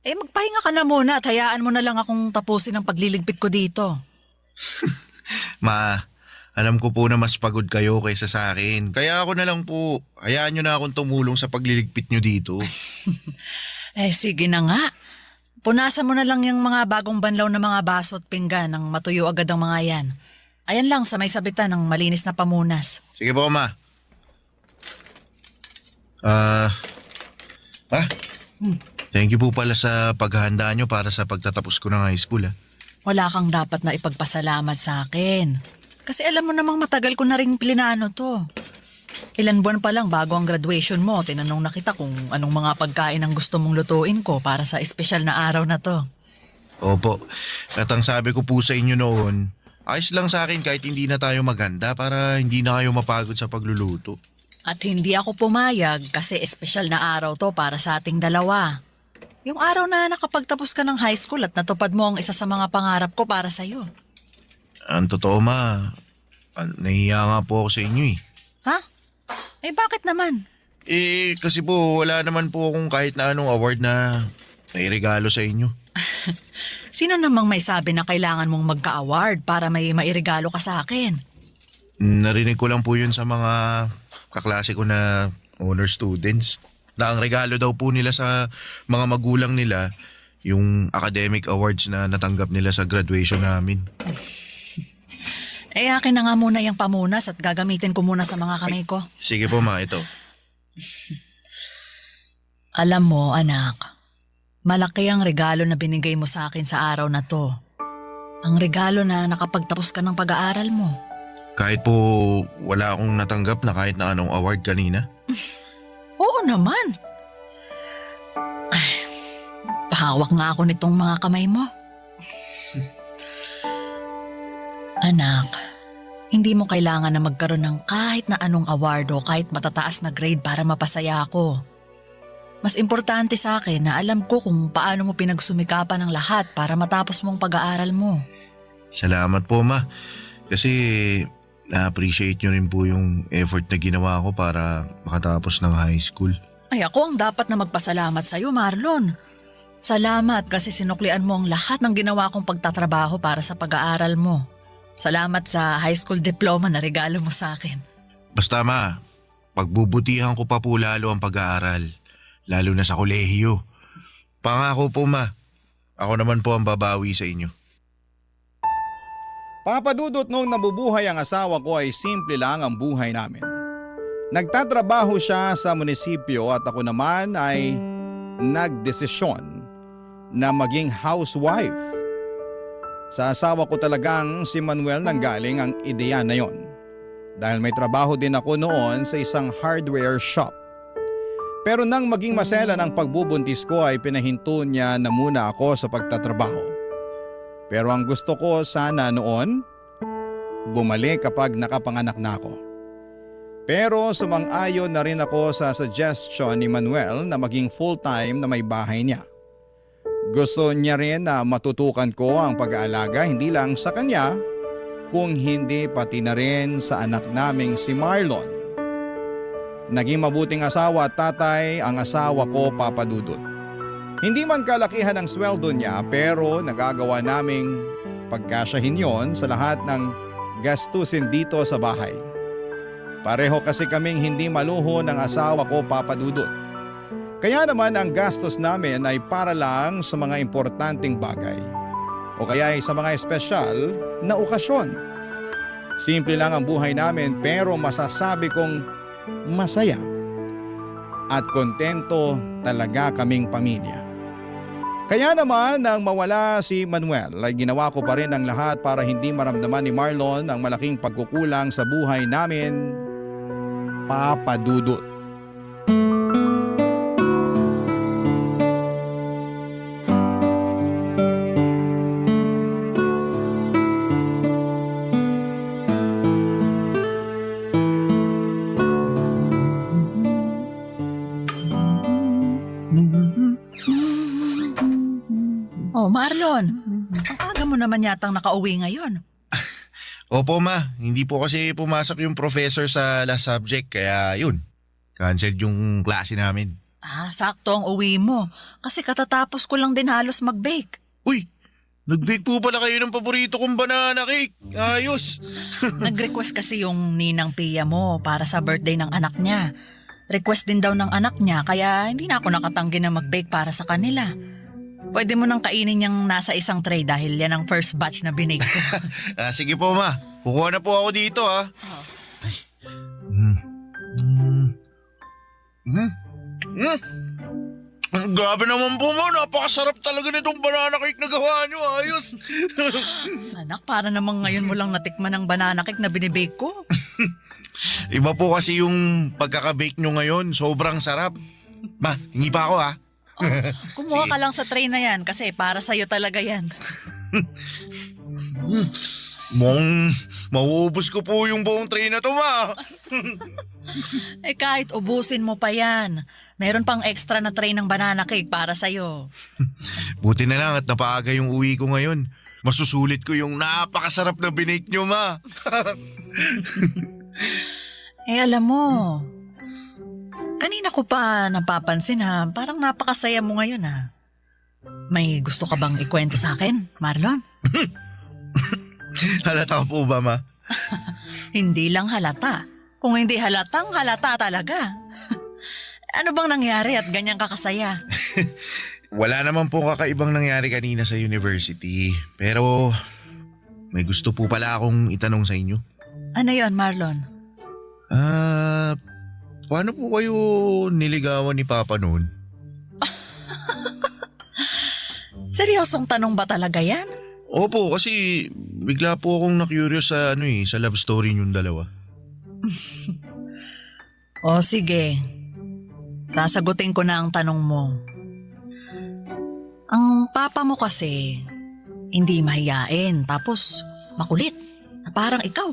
Eh, magpahinga ka na muna at hayaan mo na lang akong tapusin ang pagliligpit ko dito. Ma, alam ko po na mas pagod kayo kaysa sa akin. Kaya ako na lang po, hayaan nyo na akong tumulong sa pagliligpit nyo dito. Eh, sige na nga. Punasan mo na lang yung mga bagong banlaw na mga baso at pinggan nang matuyo agad ang mga yan. Ayan lang sa may sabitan ng malinis na pamunas. Sige po, Ma. Thank you po pala sa paghahanda nyo para sa pagtatapos ko ng high school. Wala kang dapat na ipagpasalamat sa akin. Kasi alam mo namang matagal ko na rin plinano to. Ilan buwan pa lang bago ang graduation mo, tinanong na kita kung anong mga pagkain ang gusto mong lutuin ko para sa espesyal na araw na to. Opo. At ang sabi ko po sa inyo noon, ayos lang sa akin kahit hindi na tayo maganda para hindi na kayo mapagod sa pagluluto. At hindi ako pumayag kasi espesyal na araw to para sa ating dalawa. Yung araw na nakapagtapos ka ng high school at natupad mo ang isa sa mga pangarap ko para sa'yo. Ang totoo ma, nahiya nga po ako sa inyo eh. Ha? Eh bakit naman? Kasi po wala naman po akong kahit na anong award na nairegalo sa inyo. Sino namang may sabi na kailangan mong magka-award para may mairegalo ka sa akin? Narinig ko lang po yun sa mga kaklase ko na honor students. Na ang regalo daw po nila sa mga magulang nila, yung academic awards na natanggap nila sa graduation namin. Akin na nga muna yung pamunas at gagamitin ko muna sa mga kamay ko. Sige po ma, ito. Alam mo, anak, malaki ang regalo na binigay mo sa akin sa araw na to. Ang regalo na nakapagtapos ka ng pag-aaral mo. Kahit po wala akong natanggap na kahit na anong award kanina. Oo naman. Ay, pahawak nga ako nitong mga kamay mo. Anak, hindi mo kailangan na magkaroon ng kahit na anong award o kahit matataas na grade para mapasaya ako. Mas importante sa akin na alam ko kung paano mo pinagsumikapan ng lahat para matapos mong pag-aaral mo. Salamat po ma. Kasi na-appreciate nyo rin po yung effort na ginawa ko para makatapos ng high school. Ay ako ang dapat na magpasalamat sa'yo, Marlon. Salamat kasi sinuklian mo ang lahat ng ginawa kong pagtatrabaho para sa pag-aaral mo. Salamat sa high school diploma na regalo mo sa akin. Basta ma, pagbubutihan ko pa po lalo ang pag-aaral. Lalo na sa kolehiyo. Pangako po ma, ako naman po ang babawi sa inyo. Papadudot noong nabubuhay ang asawa ko ay simple lang ang buhay namin. Nagtatrabaho siya sa munisipyo at ako naman ay nagdesisyon na maging housewife. Sa asawa ko talagang si Manuel nanggaling ang ideya na yon. Dahil may trabaho din ako noon sa isang hardware shop. Pero nang maging masela ng pagbubuntis ko ay pinahinto niya na muna ako sa pagtatrabaho. Pero ang gusto ko sana noon, bumalik kapag nakapanganak na ako. Pero sumang-ayon na rin ako sa suggestion ni Manuel na maging full-time na may bahay niya. Gusto niya rin na matutukan ko ang pag-aalaga hindi lang sa kanya, kung hindi pati na rin sa anak naming si Marlon. Naging mabuting asawa at tatay ang asawa ko, Papa Dudut. Hindi man kalakihan ang sweldo niya pero nagagawa naming pagkasyahin yon sa lahat ng gastusin dito sa bahay. Pareho kasi kaming hindi maluho ng asawa ko, Papa Dudut. Kaya naman ang gastos namin ay para lang sa mga importanteng bagay o kaya ay sa mga espesyal na okasyon. Simple lang ang buhay namin pero masasabi kong masaya at kontento talaga kaming pamilya. Kaya naman nang mawala si Manuel ay ginawa ko pa rin ang lahat para hindi maramdaman ni Marlon ang malaking pagkukulang sa buhay namin, Papa Dudut. Oh, Marlon, ang aga mo naman yatang nakauwi ngayon. Opo ma, hindi po kasi pumasok yung professor sa last subject kaya yun, cancelled yung klase namin. Sakto ang uwi mo kasi katatapos ko lang din halos mag-bake. Uy, nag-bake po pala kayo ng paborito kong banana cake. Ayos. Nag-request kasi yung ninang Pia mo para sa birthday ng anak niya. Request din daw ng anak niya kaya hindi na ako nakatanggi na mag-bake para sa kanila. Pwede mo nang kainin yung nasa isang tray dahil yan ang first batch na binake ko. Sige po ma, kukuha na po ako dito ha. Ay. Grabe naman po mo, napakasarap talaga nitong banana cake na gawa nyo, ayos. Anak, para namang ngayon mo lang natikman ang banana cake na binibake ko. Iba po kasi yung pagkaka-bake nyo ngayon, sobrang sarap. Ma, hingi pa ako ha. Kumuha ka lang sa tray na yan kasi para sa'yo talaga yan. Mauubos ko po yung buong tray na to, ma. Eh kahit ubusin mo pa yan, meron pang extra na tray ng banana cake para sa'yo. Buti na lang at napaaga yung uwi ko ngayon. Masusulit ko yung napakasarap na binake nyo, ma. Eh alam mo, kanina ko pa napapansin ha, parang napakasaya mo ngayon ha. May gusto ka bang ikwento sa akin, Marlon? Halata po ba, ma? Hindi lang halata. Kung hindi halatang halata talaga. Ano bang nangyari at ganyan kakasaya? Wala naman po kakaibang nangyari kanina sa university. Pero may gusto po pala akong itanong sa inyo. Ano yon, Marlon? Paano po kayo niligawan ni Papa noon? Seryosong tanong ba talaga yan? Opo, kasi bigla po akong na-curious sa sa love story niyong dalawa. O sige, sasagutin ko na ang tanong mo. Ang papa mo kasi, hindi mahiyain tapos makulit, na parang ikaw.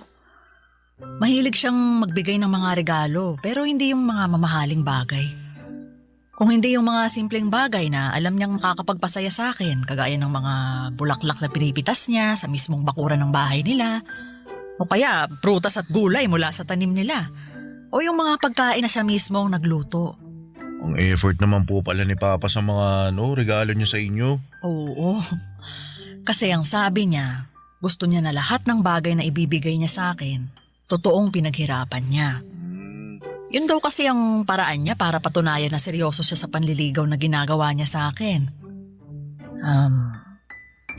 Mahilig siyang magbigay ng mga regalo pero hindi yung mga mamahaling bagay. Kung hindi yung mga simpleng bagay na alam niyang makakapagpasaya sa akin, kagaya ng mga bulaklak na pinipitas niya sa mismong bakuran ng bahay nila, o kaya prutas at gulay mula sa tanim nila, o yung mga pagkain na siya mismong nagluto. Ang effort naman po pala ni Papa sa mga regalo niya sa inyo. Oo, kasi ang sabi niya, gusto niya na lahat ng bagay na ibibigay niya sa akin, totoong pinaghirapan niya. Yun daw kasi ang paraan niya para patunayan na seryoso siya sa panliligaw na ginagawa niya sa akin.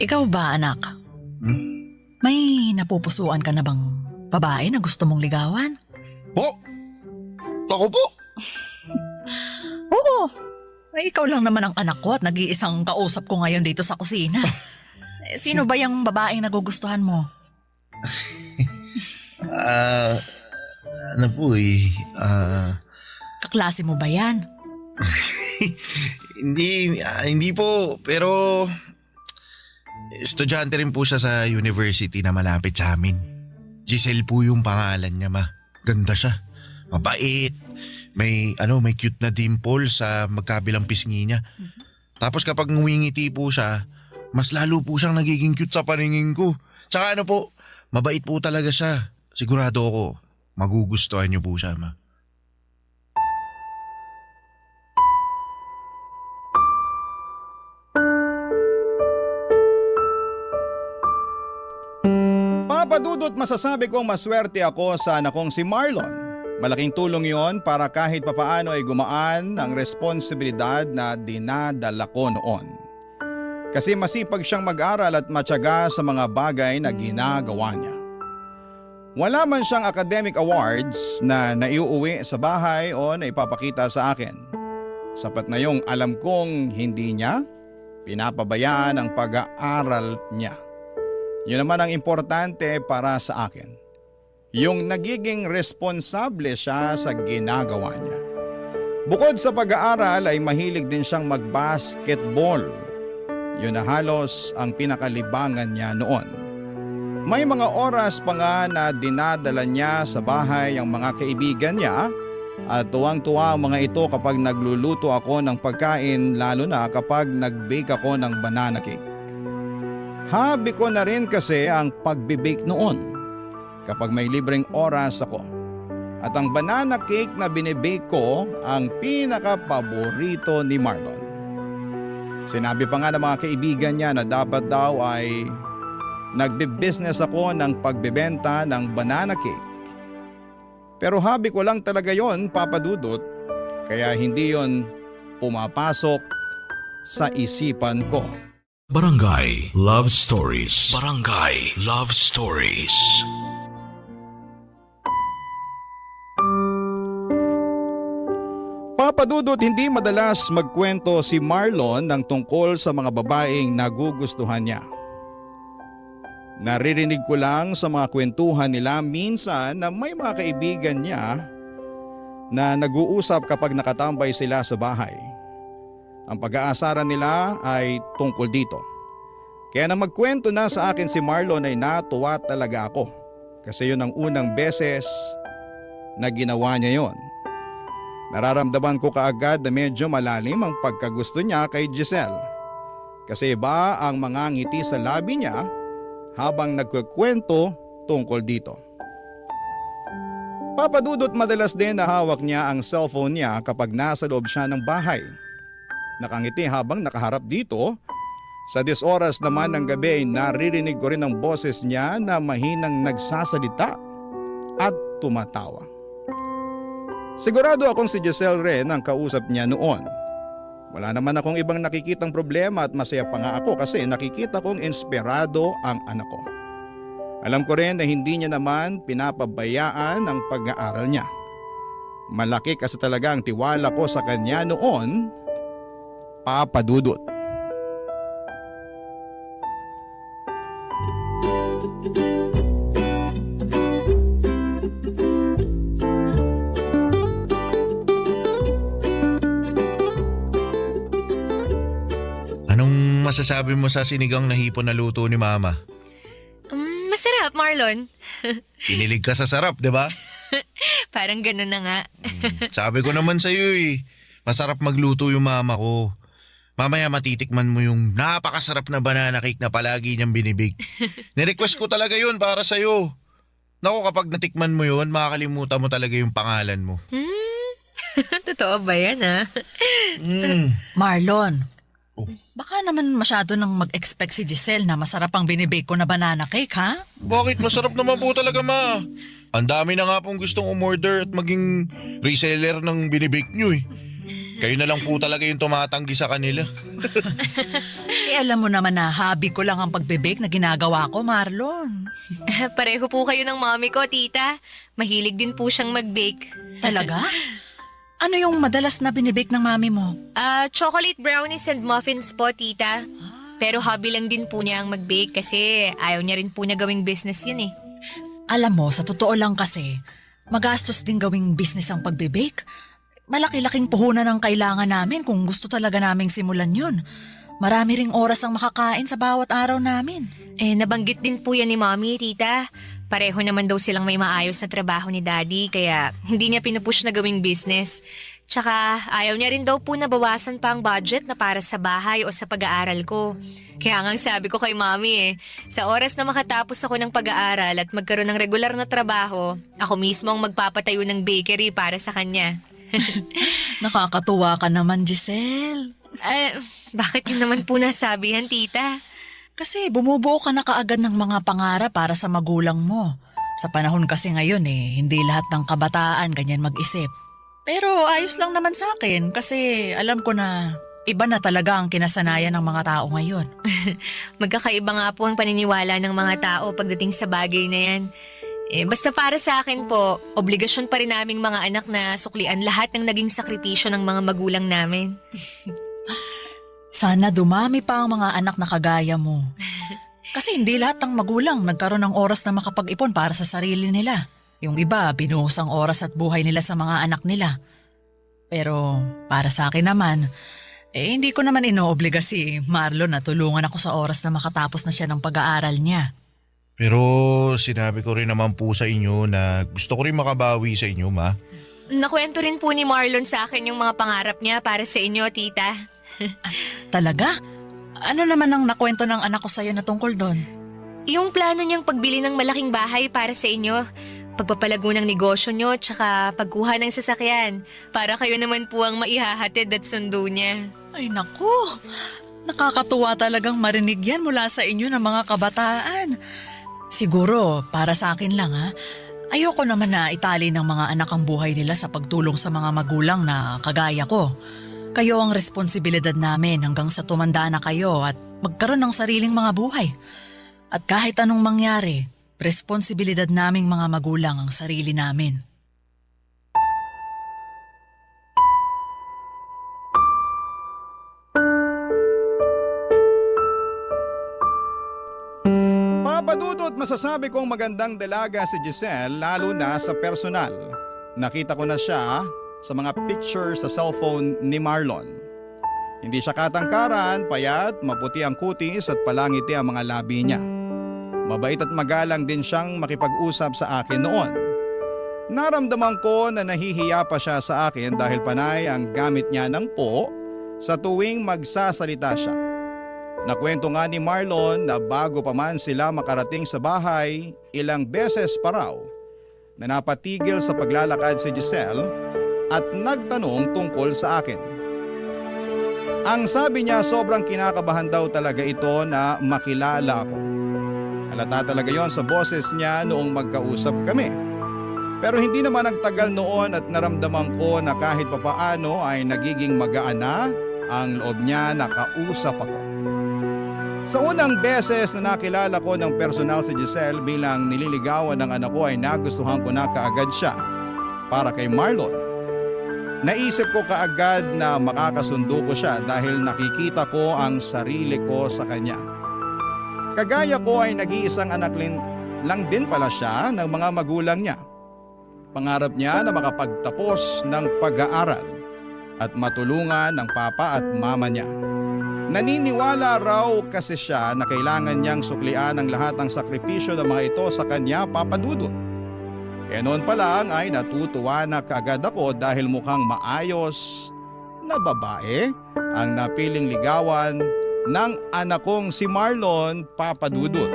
Ikaw ba, anak? May napupusuan ka na bang babae na gusto mong ligawan? Po? Ako po? Oo. Ay, ikaw lang naman ang anak ko at nag-iisang kausap ko ngayon dito sa kusina. Sino ba yung babaeng nagugustuhan mo? Kaklase mo ba yan? Hindi po, pero estudyante rin po siya sa university na malapit sa amin. Giselle po yung pangalan niya, ma. Ganda siya. Mabait. May cute na dimple sa magkabilang pisngi niya. Tapos kapag ngumingiti po siya, mas lalo po siyang nagiging cute sa paningin ko. Tsaka mabait po talaga siya. Sigurado ako, magugustuhan niyo po siya, ma. Papadudot masasabi kong maswerte ako sa anak kong si Marlon. Malaking tulong yon para kahit papaano ay gumaan ang responsibilidad na dinadala ko noon. Kasi masipag siyang mag-aral at matyaga sa mga bagay na ginagawa niya. Wala man siyang academic awards na naiuuwi sa bahay o naipapakita sa akin. Sapat na yung alam kong hindi niya pinapabayaan ang pag-aaral niya. Yun naman ang importante para sa akin. Yung nagiging responsable siya sa ginagawa niya. Bukod sa pag-aaral ay mahilig din siyang mag-basketball. Yun na halos ang pinakalibangan niya noon. May mga oras pa nga na dinadala niya sa bahay ang mga kaibigan niya at tuwang-tuwa ang mga ito kapag nagluluto ako ng pagkain, lalo na kapag nag-bake ako ng banana cake. Hobby ko na rin kasi ang pagbe-bake noon kapag may libreng oras ako. At ang banana cake na binibake ko ang pinaka-paborito ni Marlon. Sinabi pa nga ng mga kaibigan niya na dapat daw ay nagbe-business ako ng pagbebenta ng banana cake. Pero hobby ko lang talaga yon, Papa Dudut, kaya hindi yon pumapasok sa isipan ko. Barangay Love Stories. Barangay Love Stories. Papa Dudut, hindi madalas magkwento si Marlon ng tungkol sa mga babaeng nagugustuhan niya. Naririnig ko lang sa mga kwentuhan nila minsan na may mga kaibigan niya na nag-uusap kapag nakatambay sila sa bahay. Ang pag-aasaran nila ay tungkol dito. Kaya nang magkwento na sa akin si Marlon ay natuwa talaga ako. Kasi yun ang unang beses na ginawa niya yon. Nararamdaman ko kaagad na medyo malalim ang pagkagusto niya kay Giselle. Kasi iba ang mga ngiti sa labi niya habang nagkukwento tungkol dito. Papadudot madalas din na hawak niya ang cellphone niya kapag nasa loob siya ng bahay. Nakangiti habang nakaharap dito. Sa 10 oras naman ng gabi ay naririnig ko rin ang boses niya na mahinang nagsasalita at tumatawa. Sigurado akong si Giselle rin ang kausap niya noon. Wala naman akong ibang nakikitang problema at masaya pa nga ako kasi nakikita kong inspirado ang anak ko. Alam ko rin na hindi niya naman pinapabayaan ang pag-aaral niya. Malaki kasi talaga ang tiwala ko sa kanya noon, Papa Dudut. Anong masasabi mo sa sinigang na hipon na luto ni Mama? Masarap, Marlon. Kinilig ka sa sarap, di ba? Parang ganun na nga. Sabi ko naman sa'yo masarap magluto yung mama ko. Mamaya matitikman mo yung napakasarap na banana cake na palagi niyang binibig. Nirequest ko talaga yun para sa'yo. Naku, kapag natikman mo yun, makakalimutan mo talaga yung pangalan mo. Totoo ba yan, ha? Marlon, baka naman masyado nang mag-expect si Giselle na masarap ang binibake ko na banana cake, ha? Bakit? Masarap naman po talaga, Ma. Ang dami na nga pong gustong umorder at maging reseller ng binibake nyo Kayo na lang po talaga yung tumatanggi sa kanila. Alam mo naman na hobby ko lang ang pagbibake na ginagawa ko, Marlon. Pareho po kayo ng mommy ko, tita. Mahilig din po siyang mag-bake. Talaga? Ano yung madalas na binibake ng mami mo? Chocolate brownies and muffins po, tita. Pero hobby lang din po niya ang mag-bake kasi ayaw niya rin po niya gawing business yun eh. Alam mo, sa totoo lang kasi, magastos din gawing business ang pagbibake. Malaki-laking puhunan ang kailangan namin kung gusto talaga naming simulan yun. Marami ring oras ang makakain sa bawat araw namin. Nabanggit din po yan ni mommy, tita. Pareho naman daw silang may maayos na trabaho ni daddy kaya hindi niya pinupush na gawing business. Tsaka ayaw niya rin daw po na bawasan pa ang budget na para sa bahay o sa pag-aaral ko. Kaya nga sabi ko kay mommy sa oras na makatapos ako ng pag-aaral at magkaroon ng regular na trabaho, ako mismo ang magpapatayo ng bakery para sa kanya. Nakakatuwa ka naman, Giselle. Bakit yun naman po nasabihan, tita? Kasi bumubuo ka na kaagad ng mga pangarap para sa magulang mo. Sa panahon kasi ngayon hindi lahat ng kabataan ganyan mag-isip. Pero ayos lang naman sa akin kasi alam ko na iba na talaga ang kinasanayan ng mga tao ngayon. Magkakaiba nga po ang paniniwala ng mga tao pagdating sa bagay na yan. Basta para sa akin po, obligasyon pa rin naming mga anak na suklian lahat ng naging sakripisyo ng mga magulang namin. Sana dumami pa ang mga anak na kagaya mo. Kasi hindi lahat ng magulang nagkaroon ng oras na makapag-ipon para sa sarili nila. Yung iba, binuhos ang oras at buhay nila sa mga anak nila. Pero para sa akin naman, hindi ko naman inoobliga si Marlon na tulungan ako sa oras na makatapos na siya ng pag-aaral niya. Pero sinabi ko rin naman po sa inyo na gusto ko rin makabawi sa inyo, Ma. Nakwento rin po ni Marlon sa akin yung mga pangarap niya para sa inyo, tita. Talaga? Ano naman ang nakwento ng anak ko sa'yo na tungkol doon? Yung plano niyang pagbili ng malaking bahay para sa inyo, pagpapalago ng negosyo niyo, tsaka pagkuha ng sasakyan, para kayo naman po ang maihahatid at sundo niya. Ay naku, nakakatuwa talagang marinig yan mula sa inyo ng mga kabataan. Siguro, para sa akin lang ayoko naman na itali ng mga anak ang buhay nila sa pagtulong sa mga magulang na kagaya ko. Kayo ang responsibilidad namin hanggang sa tumanda na kayo at magkaroon ng sariling mga buhay. At kahit anong mangyari, responsibilidad naming mga magulang ang sarili namin. Papadudot masasabi kong magandang dalaga si Giselle lalo na sa personal. Nakita ko na siya sa mga pictures sa cellphone ni Marlon. Hindi siya katangkaran, payat, maputi ang kutis at palangiti ang mga labi niya. Mabait at magalang din siyang makipag-usap sa akin noon. Naramdaman ko na nahihiya pa siya sa akin dahil panay ang gamit niya ng po sa tuwing magsasalita siya. Nakwento nga ni Marlon na bago pa man sila makarating sa bahay, ilang beses pa raw na napatigil sa paglalakad si Giselle at nagtanong tungkol sa akin. Ang sabi niya sobrang kinakabahan daw talaga ito na makilala ako. Halata talaga yon sa boses niya noong magkausap kami. Pero hindi naman nagtagal noon at naramdaman ko na kahit papaano ay nagiging magaan na ang loob niya na kausap ako. Sa unang beses na nakilala ko ng personal si Giselle bilang nililigawan ng anak ko ay nagustuhan ko na kaagad siya. Para kay Marlon, naisip ko kaagad na makakasundo ko siya dahil nakikita ko ang sarili ko sa kanya. Kagaya ko ay nag-iisang anak lang din pala siya ng mga magulang niya. Pangarap niya na makapagtapos ng pag-aaral at matulungan ng papa at mama niya. Naniniwala raw kasi siya na kailangan niyang suklian ang lahat ng sakripisyo ng mga ito sa kanya, Papa Dudut. Kaya noon pa lang ay natutuwa na kaagad ako dahil mukhang maayos na babae ang napiling ligawan ng anak kong si Marlon, Papa Dudut.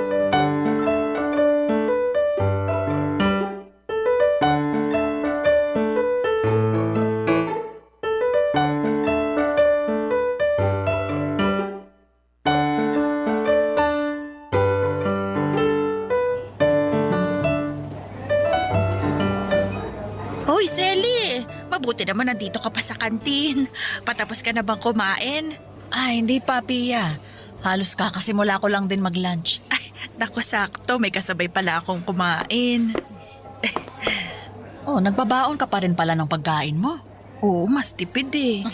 Hoy, Selly! Mabuti naman nandito ka pa sa kantin. Patapos ka na bang kumain? Ay, hindi pa, Pia. Halos kakasimula ko lang din mag-lunch. Ay, naku sakto. May kasabay pala akong kumain. Oh, nagbabaon ka pa rin pala ng pagkain mo. Oo, mas tipid eh.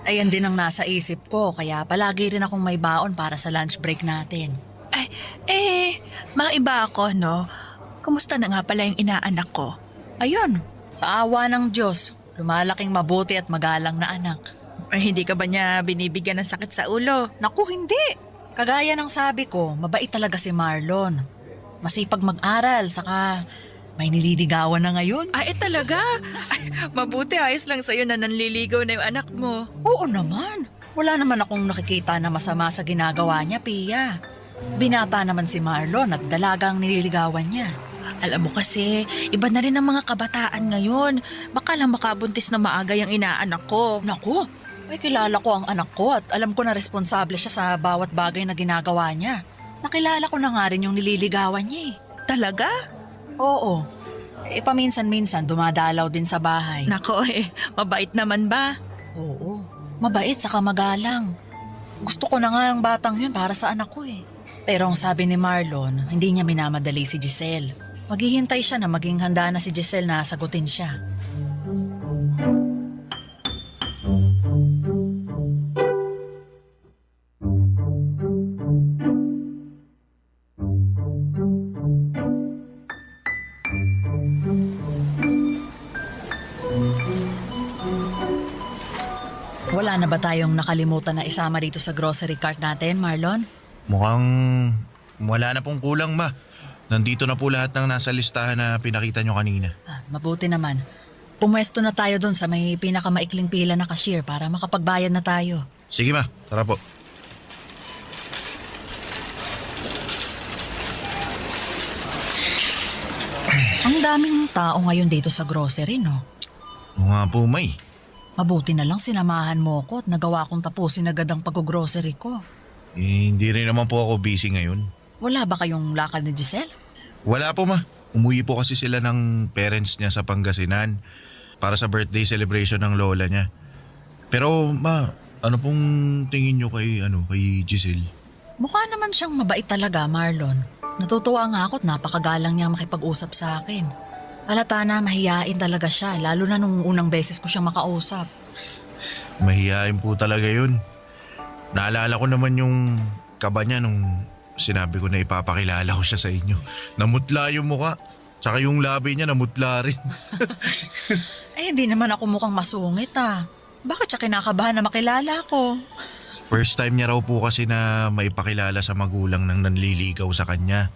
Ayan din ang nasa isip ko, kaya palagi rin akong may baon para sa lunch break natin. Maiba ako, no? Kumusta na nga pala yung inaanak ko? Ayun, sa awa ng Diyos, lumalaking mabuti at magalang na anak. Ay, hindi ka ba niya binibigyan ng sakit sa ulo? Naku, hindi. Kagaya ng sabi ko, mabait talaga si Marlon. Masipag mag-aral, saka may nililigawan na ngayon. Ay, talaga? Ay, mabuti ayos lang sa'yo na nanliligaw na yung anak mo. Oo naman. Wala naman akong nakikita na masama sa ginagawa niya, Pia. Binata naman si Marlon at dalagang nililigawan niya. Alam mo kasi, iba na rin ang mga kabataan ngayon. Baka lang makabuntis na maaga yung inaanak ko. Naku, may kilala ko ang anak ko at alam ko na responsable siya sa bawat bagay na ginagawa niya. Nakilala ko na nga rin yung nililigawan niya eh. Talaga? Oo. Paminsan-minsan dumadalaw din sa bahay. Nako mabait naman ba? Oo, mabait saka magalang. Gusto ko na nga ang batang yun para sa anak ko eh. Pero ang sabi ni Marlon, hindi niya minamadali si Giselle. Maghihintay siya na maging handa na si Giselle na sagutin siya. Wala na ba tayong nakalimutan na isama dito sa grocery cart natin, Marlon? Mukhang wala na pong kulang, ma. Nandito na po lahat ng nasa listahan na pinakita nyo kanina. Mabuti naman. Pumwesto na tayo doon sa may pinakamaikling pila na cashier para makapagbayad na tayo. Sige, ma. Tara po. Ang daming tao ngayon dito sa grocery, no? Oo nga po, may. Mabuti na lang sinamahan mo ko at nagawa kong tapusin agad ang pag-grocery ko. Hindi rin naman po ako busy ngayon. Wala ba kayong lakad ni Giselle? Wala po, ma. Umuwi po kasi sila ng parents niya sa Pangasinan para sa birthday celebration ng lola niya. Pero, ma, ano pong tingin nyo kay Giselle? Mukha naman siyang mabait talaga, Marlon. Natutuwa nga ako at napakagalang niya makipag-usap sa akin. Halata na mahiyain talaga siya, lalo na nung unang beses ko siyang makausap. Mahihain po talaga yun. Naalala ko naman yung kaba niya nung sinabi ko na ipapakilala ko siya sa inyo. Namutla yung mukha. Tsaka yung labi niya namutla rin. Ay, hindi naman ako mukhang masungit ah. Bakit siya kinakabahan na makilala ko? First time niya raw po kasi na maipakilala sa magulang ng nanliligaw sa kanya.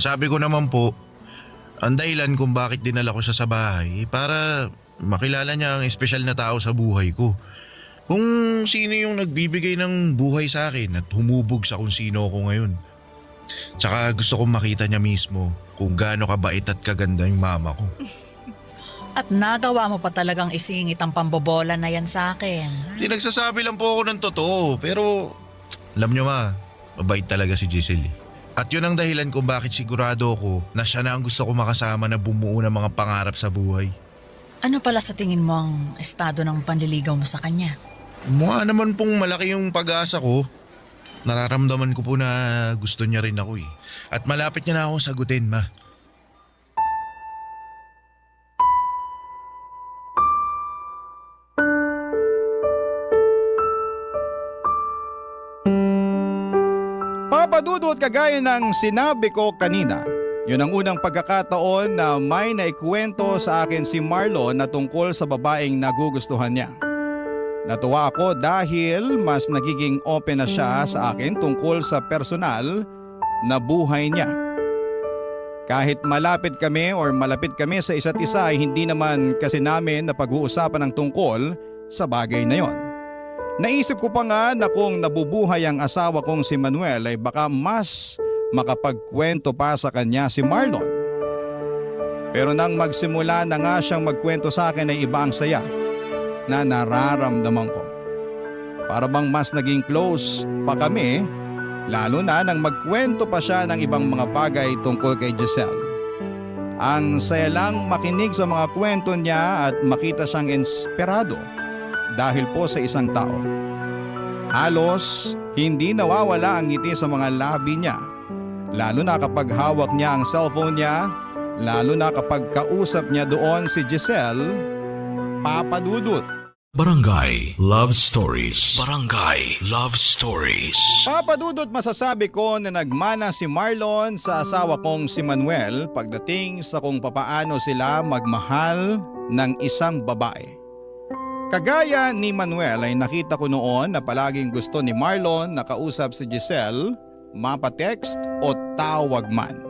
Sabi ko naman po, ang dahilan kung bakit dinala ko siya sa bahay para makilala niya ang espesyal na tao sa buhay ko. Kung sino yung nagbibigay ng buhay sa akin at humubog sa kung sino ako ngayon. Tsaka gusto kong makita niya mismo kung gaano kabait at kaganda yung mama ko. At nagawa mo pa talagang isingit ang pambobola na yan sa akin. Nagsasabi lang po ako ng totoo pero alam niyo mabait talaga si Giselle. At yun ang dahilan kung bakit sigurado ako na siya na ang gusto ko makasama na bumuo ng mga pangarap sa buhay. Ano pala sa tingin mo ang estado ng panliligaw mo sa kanya? Mukha naman pong malaki yung pag-asa ko. Nararamdaman ko po na gusto niya rin ako eh. At malapit niya na ako sagutin, ma. Papa Dudut, kagaya ng sinabi ko kanina, yun ang unang pagkakataon na may naikwento sa akin si Marlon na tungkol sa babaeng nagugustuhan niya. Natuwa ako dahil mas nagiging open na siya sa akin tungkol sa personal na buhay niya. Kahit malapit kami sa isa't isa ay hindi naman kasi namin na pag-uusapan ng tungkol sa bagay na yon. Naisip ko pa nga na kung nabubuhay ang asawa kong si Manuel ay baka mas makapagkwento pa sa kanya si Marlon. Pero nang magsimula na nga siyang magkwento sa akin ay iba ang saya na nararamdaman ko. Para bang mas naging close pa kami, lalo na nang magkwento pa siya ng ibang mga bagay tungkol kay Giselle. Ang saya lang makinig sa mga kwento niya at makita siyang inspirado dahil po sa isang tao. Halos hindi nawawala ang ngiti sa mga labi niya, lalo na kapag hawak niya ang cellphone niya, lalo na kapag kausap niya doon si Giselle. Papa Dudut. Barangay Love Stories. Barangay Love Stories. Papa Dudut, masasabi ko na nagmana si Marlon sa asawa kong si Manuel pagdating sa kung papaano sila magmahal ng isang babae. Kagaya ni Manuel ay nakita ko noon na palaging gusto ni Marlon na kausap si Giselle, mapatext o tawag man.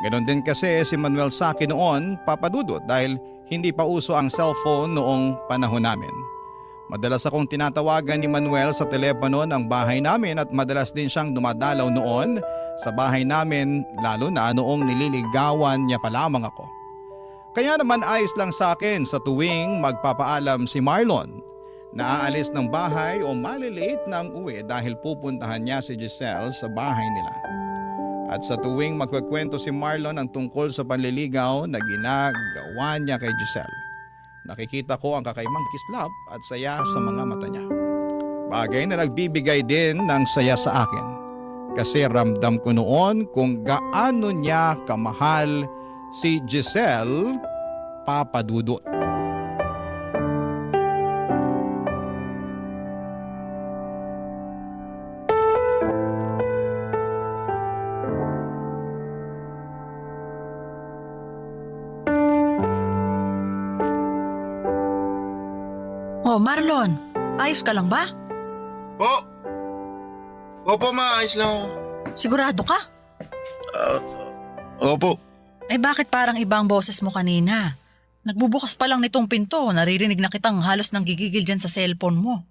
Ganon din kasi si Manuel sa akin noon, Papa Dudut, dahil hindi pa uso ang cellphone noong panahon namin. Madalas akong tinatawagan ni Manuel sa telepono ng bahay namin at madalas din siyang dumadalaw noon sa bahay namin, lalo na noong nililigawan niya pa lamang ako. Kaya naman ayos lang sa akin sa tuwing magpapaalam si Marlon na aalis ng bahay o malilate na ang uwi dahil pupuntahan niya si Giselle sa bahay nila. At sa tuwing magkukwento si Marlon ang tungkol sa panliligaw na ginagawa niya kay Giselle, nakikita ko ang kakaibang kislap at saya sa mga mata niya. Bagay na nagbibigay din ng saya sa akin kasi ramdam ko noon kung gaano niya kamahal si Giselle, Papa Dudut. Oh, Marlon, ayos ka lang ba? Opo, maayos lang ako. Sigurado ka? Opo. Eh bakit parang ibang boses mo kanina? Nagbubukas pa lang nitong pinto, naririnig na kitang halos nanggigigil dyan sa cellphone mo.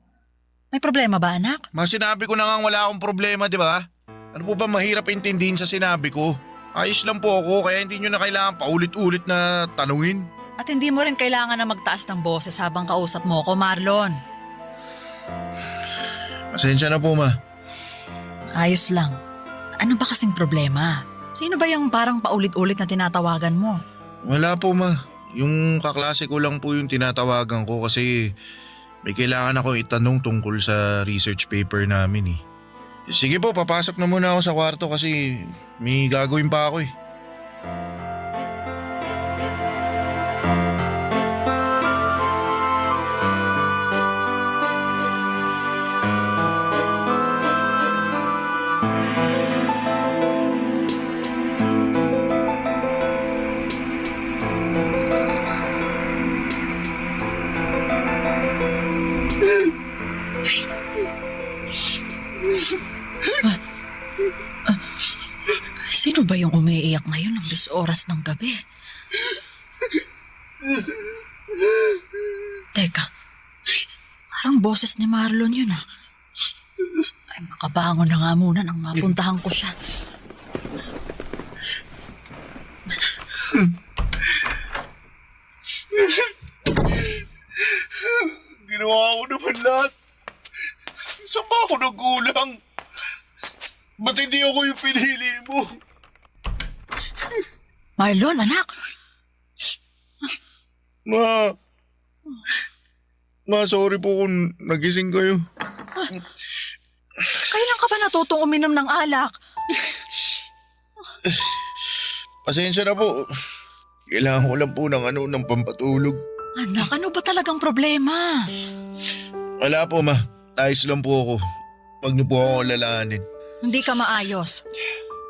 May problema ba, anak? Sinabi ko na nga wala akong problema, di ba? Ano po ba mahirap intindihin sa sinabi ko? Ayos lang po ako kaya hindi nyo na kailangan paulit-ulit na tanungin. At hindi mo rin kailangan na magtaas ng boses habang kausap mo ko, Marlon. Pasensya na po, ma. Ayos lang. Ano ba kasing problema? Sino ba yung parang paulit-ulit na tinatawagan mo? Wala po, ma. Yung kaklase ko lang po yung tinatawagan ko kasi may kailangan ako itanong tungkol sa research paper namin eh. Sige po, papasok na muna ako sa kwarto kasi may gagawin pa ako eh. 10 oras ng gabi. Teka, parang boses ni Marlon yun ah. Ay, makabangon na nga muna nang mapuntahan ko siya. Ginawa ko naman lahat. Saan ba ako nagkulang? Ba't hindi ako yung pinili mo? Marlon, anak! Ma, sorry po kung nagising kayo. Kailan ka ba natutong uminom ng alak? Pasensya na po. Kailangan ko lang po ng pampatulog. Anak, ano ba talagang problema? Wala po, ma. Ayos lang po ako. Huwag niyo po ako lalahanin. Hindi ka maayos.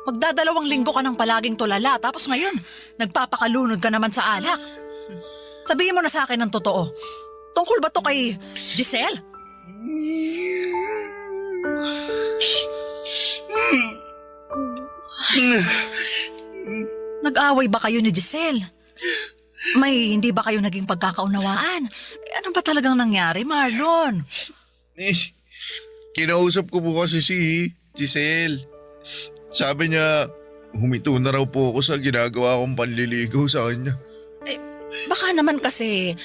Magdadalawang linggo ka nang palaging tulala, tapos ngayon, nagpapakalunod ka naman sa alak. Sabihin mo na sa akin ng totoo. Tungkol ba to kay Giselle? Nag-away ba kayo ni Giselle? May hindi ba kayo naging pagkakaunawaan? Ano ba talagang nangyari, Marlon? Kinausap ko po kasi si Giselle. Sabi niya, humito na raw po ako sa ginagawa kong panliligaw sa kanya. Baka naman kasi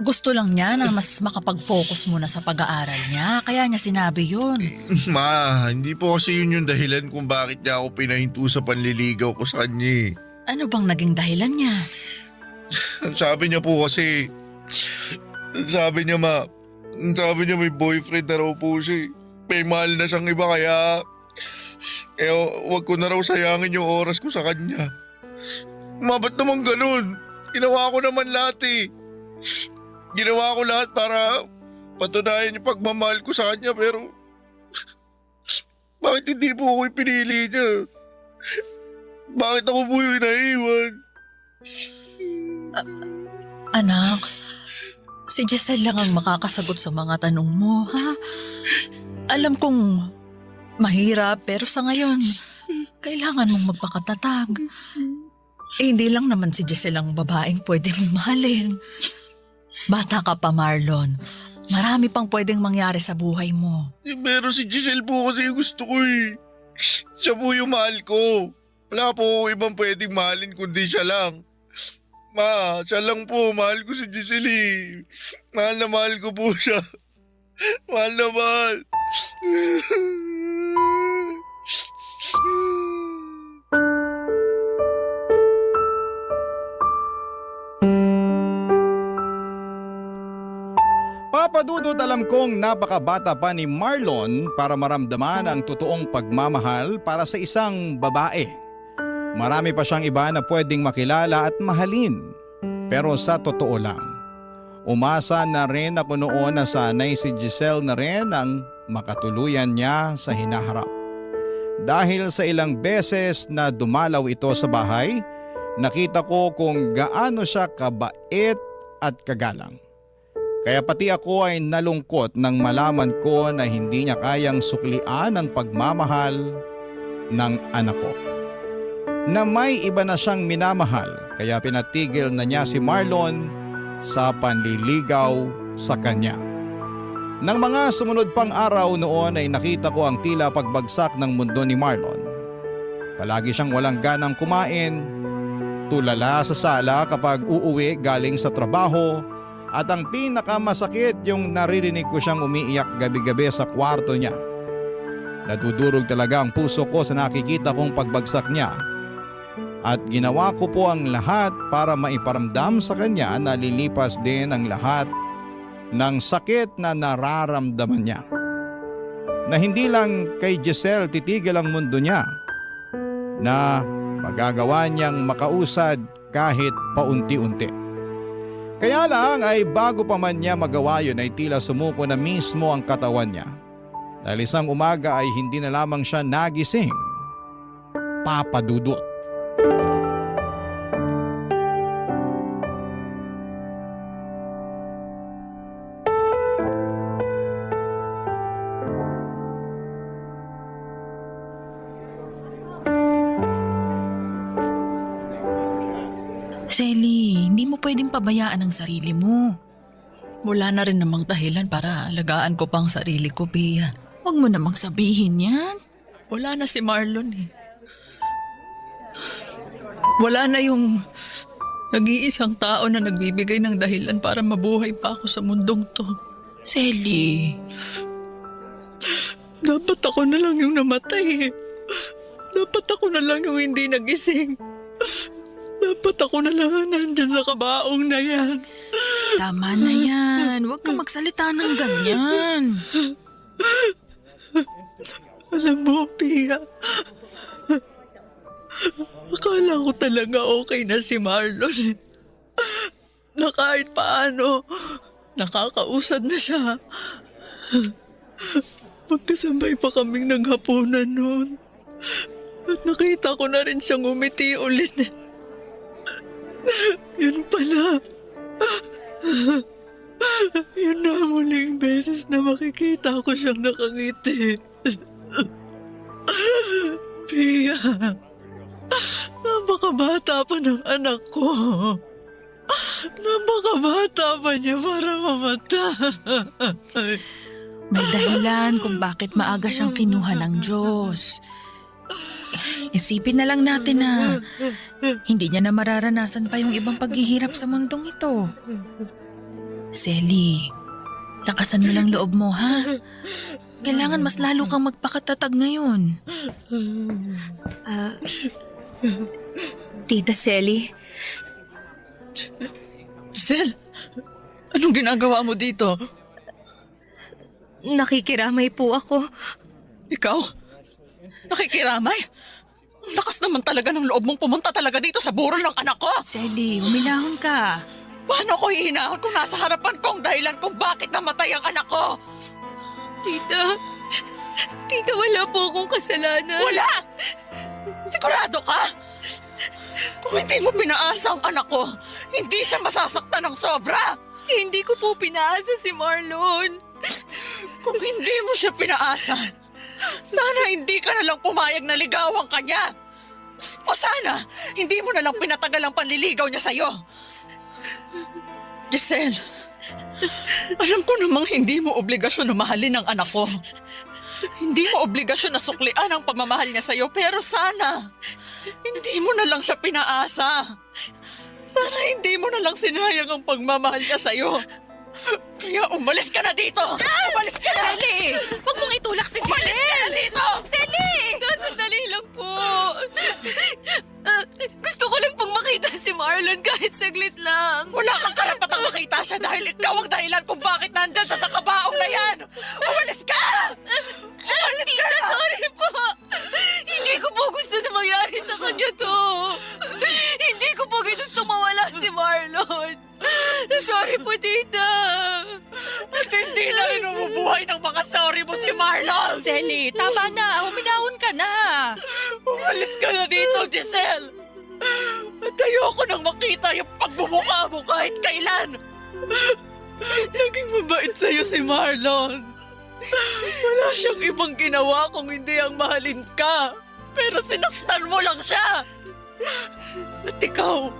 gusto lang niya na mas makapag-focus muna sa pag-aaral niya. Kaya niya sinabi yun. Ma, hindi po kasi yun yung dahilan kung bakit niya ako pinahinto sa panliligaw ko sa kanya. Ano bang naging dahilan niya? Sabi niya po kasi, sabi niya may boyfriend na raw po siya. May mahal na siyang iba kaya wag ko na raw sayangin yung oras ko sa kanya. Ma, ba't naman ganun? Ginawa ko naman lahat eh. Ginawa ko lahat para patunayan yung pagmamahal ko sa kanya pero bakit hindi po ako pinili niya? Bakit ako po yung naiwan? Anak, si Giselle lang ang makakasagot sa mga tanong mo, ha? Alam kong mahirap pero sa ngayon, kailangan mong magpakatatag. Hindi lang naman si Giselle ang babaeng pwede mong mahalin. Bata ka pa, Marlon. Marami pang pwedeng mangyari sa buhay mo. Pero si Giselle po kasi yung gusto ko eh. Siya po yung mahal ko. Wala po ibang pwedeng mahalin kundi siya lang. Ma, siya lang po. Mahal ko si Giselle eh. Mahal na mahal ko po siya. Mahal na mahal. Papadudot, alam kong napakabata pa ni Marlon para maramdaman ang totoong pagmamahal para sa isang babae. Marami pa siyang iba na pwedeng makilala at mahalin. Pero sa totoo lang, umasa na rin ako noon na sanay si Giselle na rin ang makatuluyan niya sa hinaharap. Dahil sa ilang beses na dumalaw ito sa bahay, nakita ko kung gaano siya kabait at kagalang. Kaya pati ako ay nalungkot nang malaman ko na hindi niya kayang suklian ang pagmamahal ng anak ko. Na may iba na siyang minamahal kaya pinatigil na niya si Marlon sa panliligaw sa kanya. Nang mga sumunod pang araw noon ay nakita ko ang tila pagbagsak ng mundo ni Marlon. Palagi siyang walang ganang kumain, tulala sa sala kapag uuwi galing sa trabaho, at ang pinakamasakit yung naririnig ko siyang umiiyak gabi-gabi sa kwarto niya. Nadudurog talaga ang puso ko sa nakikita kong pagbagsak niya. At ginawa ko po ang lahat para maiparamdam sa kanya na lilipas din ang lahat ng sakit na nararamdaman niya. Na hindi lang kay Giselle titigil ang mundo niya, na magagawa niyang makausad kahit paunti-unti. Kaya lang ay bago pa man niya magawa yun ay tila sumuko na mismo ang katawan niya. Dahil isang umaga ay hindi na lamang siya nagising. Papadudot. Selly, hindi mo pwedeng pabayaan ang sarili mo. Wala na rin namang dahilan para alagaan ko pang sarili ko, Pia. Huwag mo namang sabihin yan. Wala na si Marlon eh. Wala na yung nag-iisang tao na nagbibigay ng dahilan para mabuhay pa ako sa mundong to. Selly, dapat ako na lang yung namatay eh. Dapat ako na lang yung hindi nagising. Dapat ako na lang ang nandyan sa kabaong na yan. Tama na yan. Huwag ka magsalita ng ganyan. Alam mo, Pia, akala ko talaga okay na si Marlon. Na kahit paano, nakakausad na siya. Magkasabay pa kaming naghapunan noon. At nakita ko na rin siyang umiti ulit. Yun pala. Yun na ang huling beses na makikita ko siyang nakangiti. Pia, napakabata pa ng anak ko. Napakabata pa niya para mamatay. May dahilan kung bakit maaga siyang kinuha ng Diyos. Isipin na lang natin na hindi niya na mararanasan pa yung ibang paghihirap sa mundong ito. Selly, lakasan mo lang loob mo, ha? Kailangan mas lalo kang magpakatatag ngayon. Tita Selly, Giselle, anong ginagawa mo dito? nakikiramay po ako. Ikaw? Nakikiramay? Ang lakas naman talaga ng loob mong pumunta talaga dito sa burol ng anak ko. Selly, uminahon ka. Paano ko hihinahon kung nasa harapan kong dahilan kung bakit namatay ang anak ko? Tita, wala po akong kasalanan. Wala! Sigurado ka? Kung hindi mo pinaasa ang anak ko, hindi siya masasaktan ng sobra. Hindi ko po pinaasa si Marlon. Kung hindi mo siya pinaasa, sana hindi ka na lang pumayag na ligawan ka niya. O sana, hindi mo na lang pinatagal ang panliligaw niya sa'yo. Giselle, alam ko namang hindi mo obligasyon na mahalin ang anak ko. Hindi mo obligasyon na suklian ang pagmamahal niya sa'yo, pero sana, hindi mo na lang siya pinaasa. Sana hindi mo na lang sinayang ang pagmamahal niya sa'yo. Kaya umalis ka na dito! Umalis ka na! Selly, huwag mong itulak si Umalis ka Giselle. na dito! Selly! Sandali lang po. Gusto ko lang pong makita si Marlon kahit saglit lang. Wala kang karapatang makita siya dahil ikaw ang dahilan kung bakit nandyan siya sa kabaong na yan! Umalis ka! Umalis ka Tita, na! sorry po. Hindi ko po gusto na mangyari sa kanya to. Hindi ko po gusto mawala si Marlon. Sorry po, Tita. At hindi na rin umubuhay ng mga sorry mo si Marlon! Selly, tama na. Huminahon ka na. Umalis ka na dito, Giselle! At ayoko nang makita yung pagbumukha mo kahit kailan! Naging mabait sa'yo si Marlon. Wala siyang ibang ginawa kung hindi ang mahalin ka. Pero sinaktan mo lang siya. At ikaw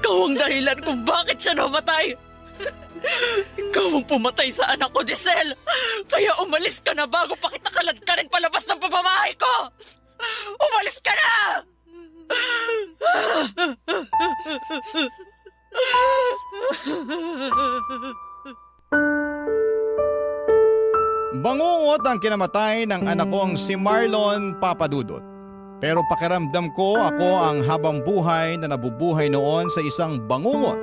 ang dahilan kung bakit siya namatay. Ikaw ang pumatay sa anak ko, Giselle. Kaya umalis ka na bago pa kita kalad ka rin palabas ng pamamahay ko. Umalis ka na! Bangungot ang kinamatay ng anak kong si Marlon Papadudot. Pero pakiramdam ko ako ang habang buhay na nabubuhay noon sa isang bangungot.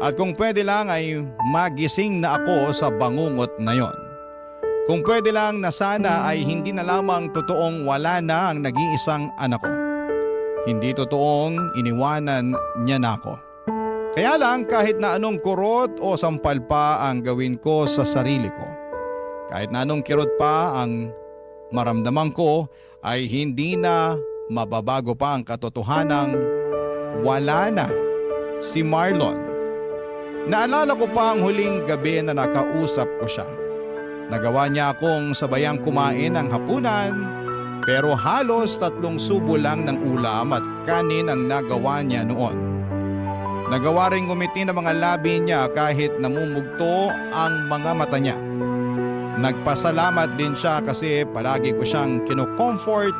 At kung pwede lang ay magising na ako sa bangungot na yon. Kung pwede lang na sana ay hindi na lamang totoong wala na ang nag-iisang anak ko. Hindi totoong iniwanan niya na ako. Kaya lang kahit na anong kurot o sampal pa ang gawin ko sa sarili ko. Kahit na anong kirot pa ang maramdaman ko ay hindi na mababago pa ang katotohanang wala na si Marlon. Naalala ko pa ang huling gabi na nakausap ko siya. Nagawa niya akong sabayang kumain ng hapunan pero halos 3 subo lang ng ulam at kanin ang nagawa niya noon. Nagawa rin ngumiti ng mga labi niya kahit namumugto ang mga mata niya. Nagpasalamat din siya kasi palagi ko siyang kino-comfort.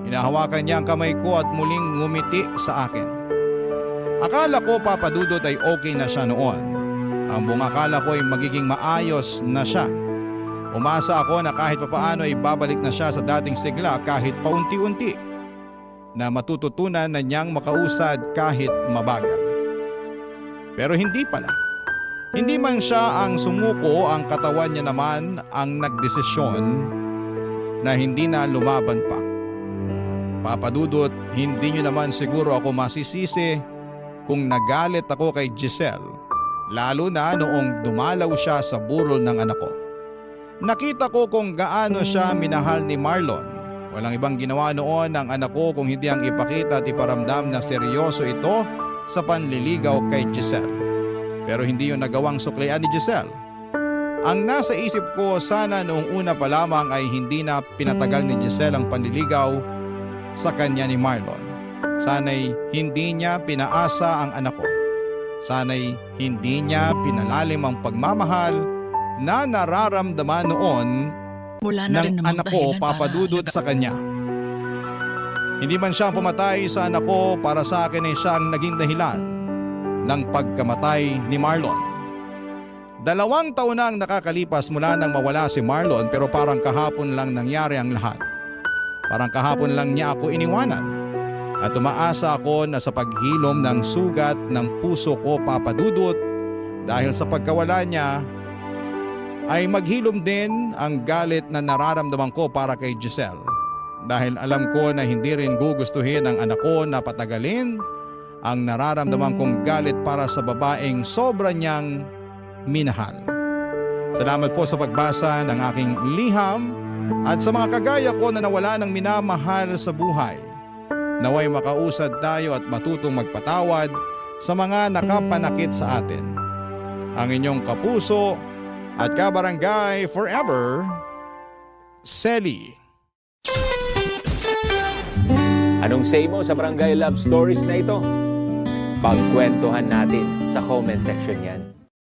Hinahawakan niya ang kamay ko at muling ngumiti sa akin. Akala ko Papa Dudut ay okay na siya noon. Ang buong akala ko ay magiging maayos na siya. Umasa ako na kahit papaano ay babalik na siya sa dating sigla kahit paunti-unti. Na matututunan na niyang makausad kahit mabagal. Pero hindi pala. Hindi man siya ang sumuko, ang katawan niya naman ang nagdesisyon na hindi na lumaban pa. Papa Dudut, hindi niyo naman siguro ako masisisi kung nagalit ako kay Giselle, lalo na noong dumalaw siya sa burol ng anak ko. Nakita ko kung gaano siya minahal ni Marlon. Walang ibang ginawa noon ng anak ko kung hindi ang ipakita at iparamdam na seryoso ito sa panliligaw kay Giselle. Pero hindi yun nagawang suklian ni Giselle. Ang nasa isip ko sana noong una pa lamang ay hindi na pinatagal ni Giselle ang panliligaw sa kanya ni Marlon. Sana'y hindi niya pinaasa ang anak ko. Sana'y hindi niya pinalalim ang pagmamahal na nararamdaman noon Wala na rin ng namang anak ko, dahilan Papa para Dudut, sa kanya. Hindi man siyang pumatay sa anak ko, para sa akin ay siyang naging dahilan ng pagkamatay ni Marlon. 2 taon na ang nakakalipas mula nang mawala si Marlon, pero parang kahapon lang nangyari ang lahat. Parang kahapon lang niya ako iniwanan. At umaasa ako na sa paghilom ng sugat ng puso ko, Papa Dudut, dahil sa pagkawala niya, ay maghilom din ang galit na nararamdaman ko para kay Giselle. Dahil alam ko na hindi rin gugustuhin ng anak ko na patagalin ang nararamdaman kong galit para sa babaeng sobra niyang minahal. Salamat po sa pagbasa ng aking liham at sa mga kagaya ko na nawala ng minamahal sa buhay. Naway makausad tayo at matutong magpatawad sa mga nakapanakit sa atin. Ang inyong kapuso at kabarangay forever, Selly. Anong say mo sa Barangay Love Stories na ito? Pagkwentuhan natin sa comment section yan.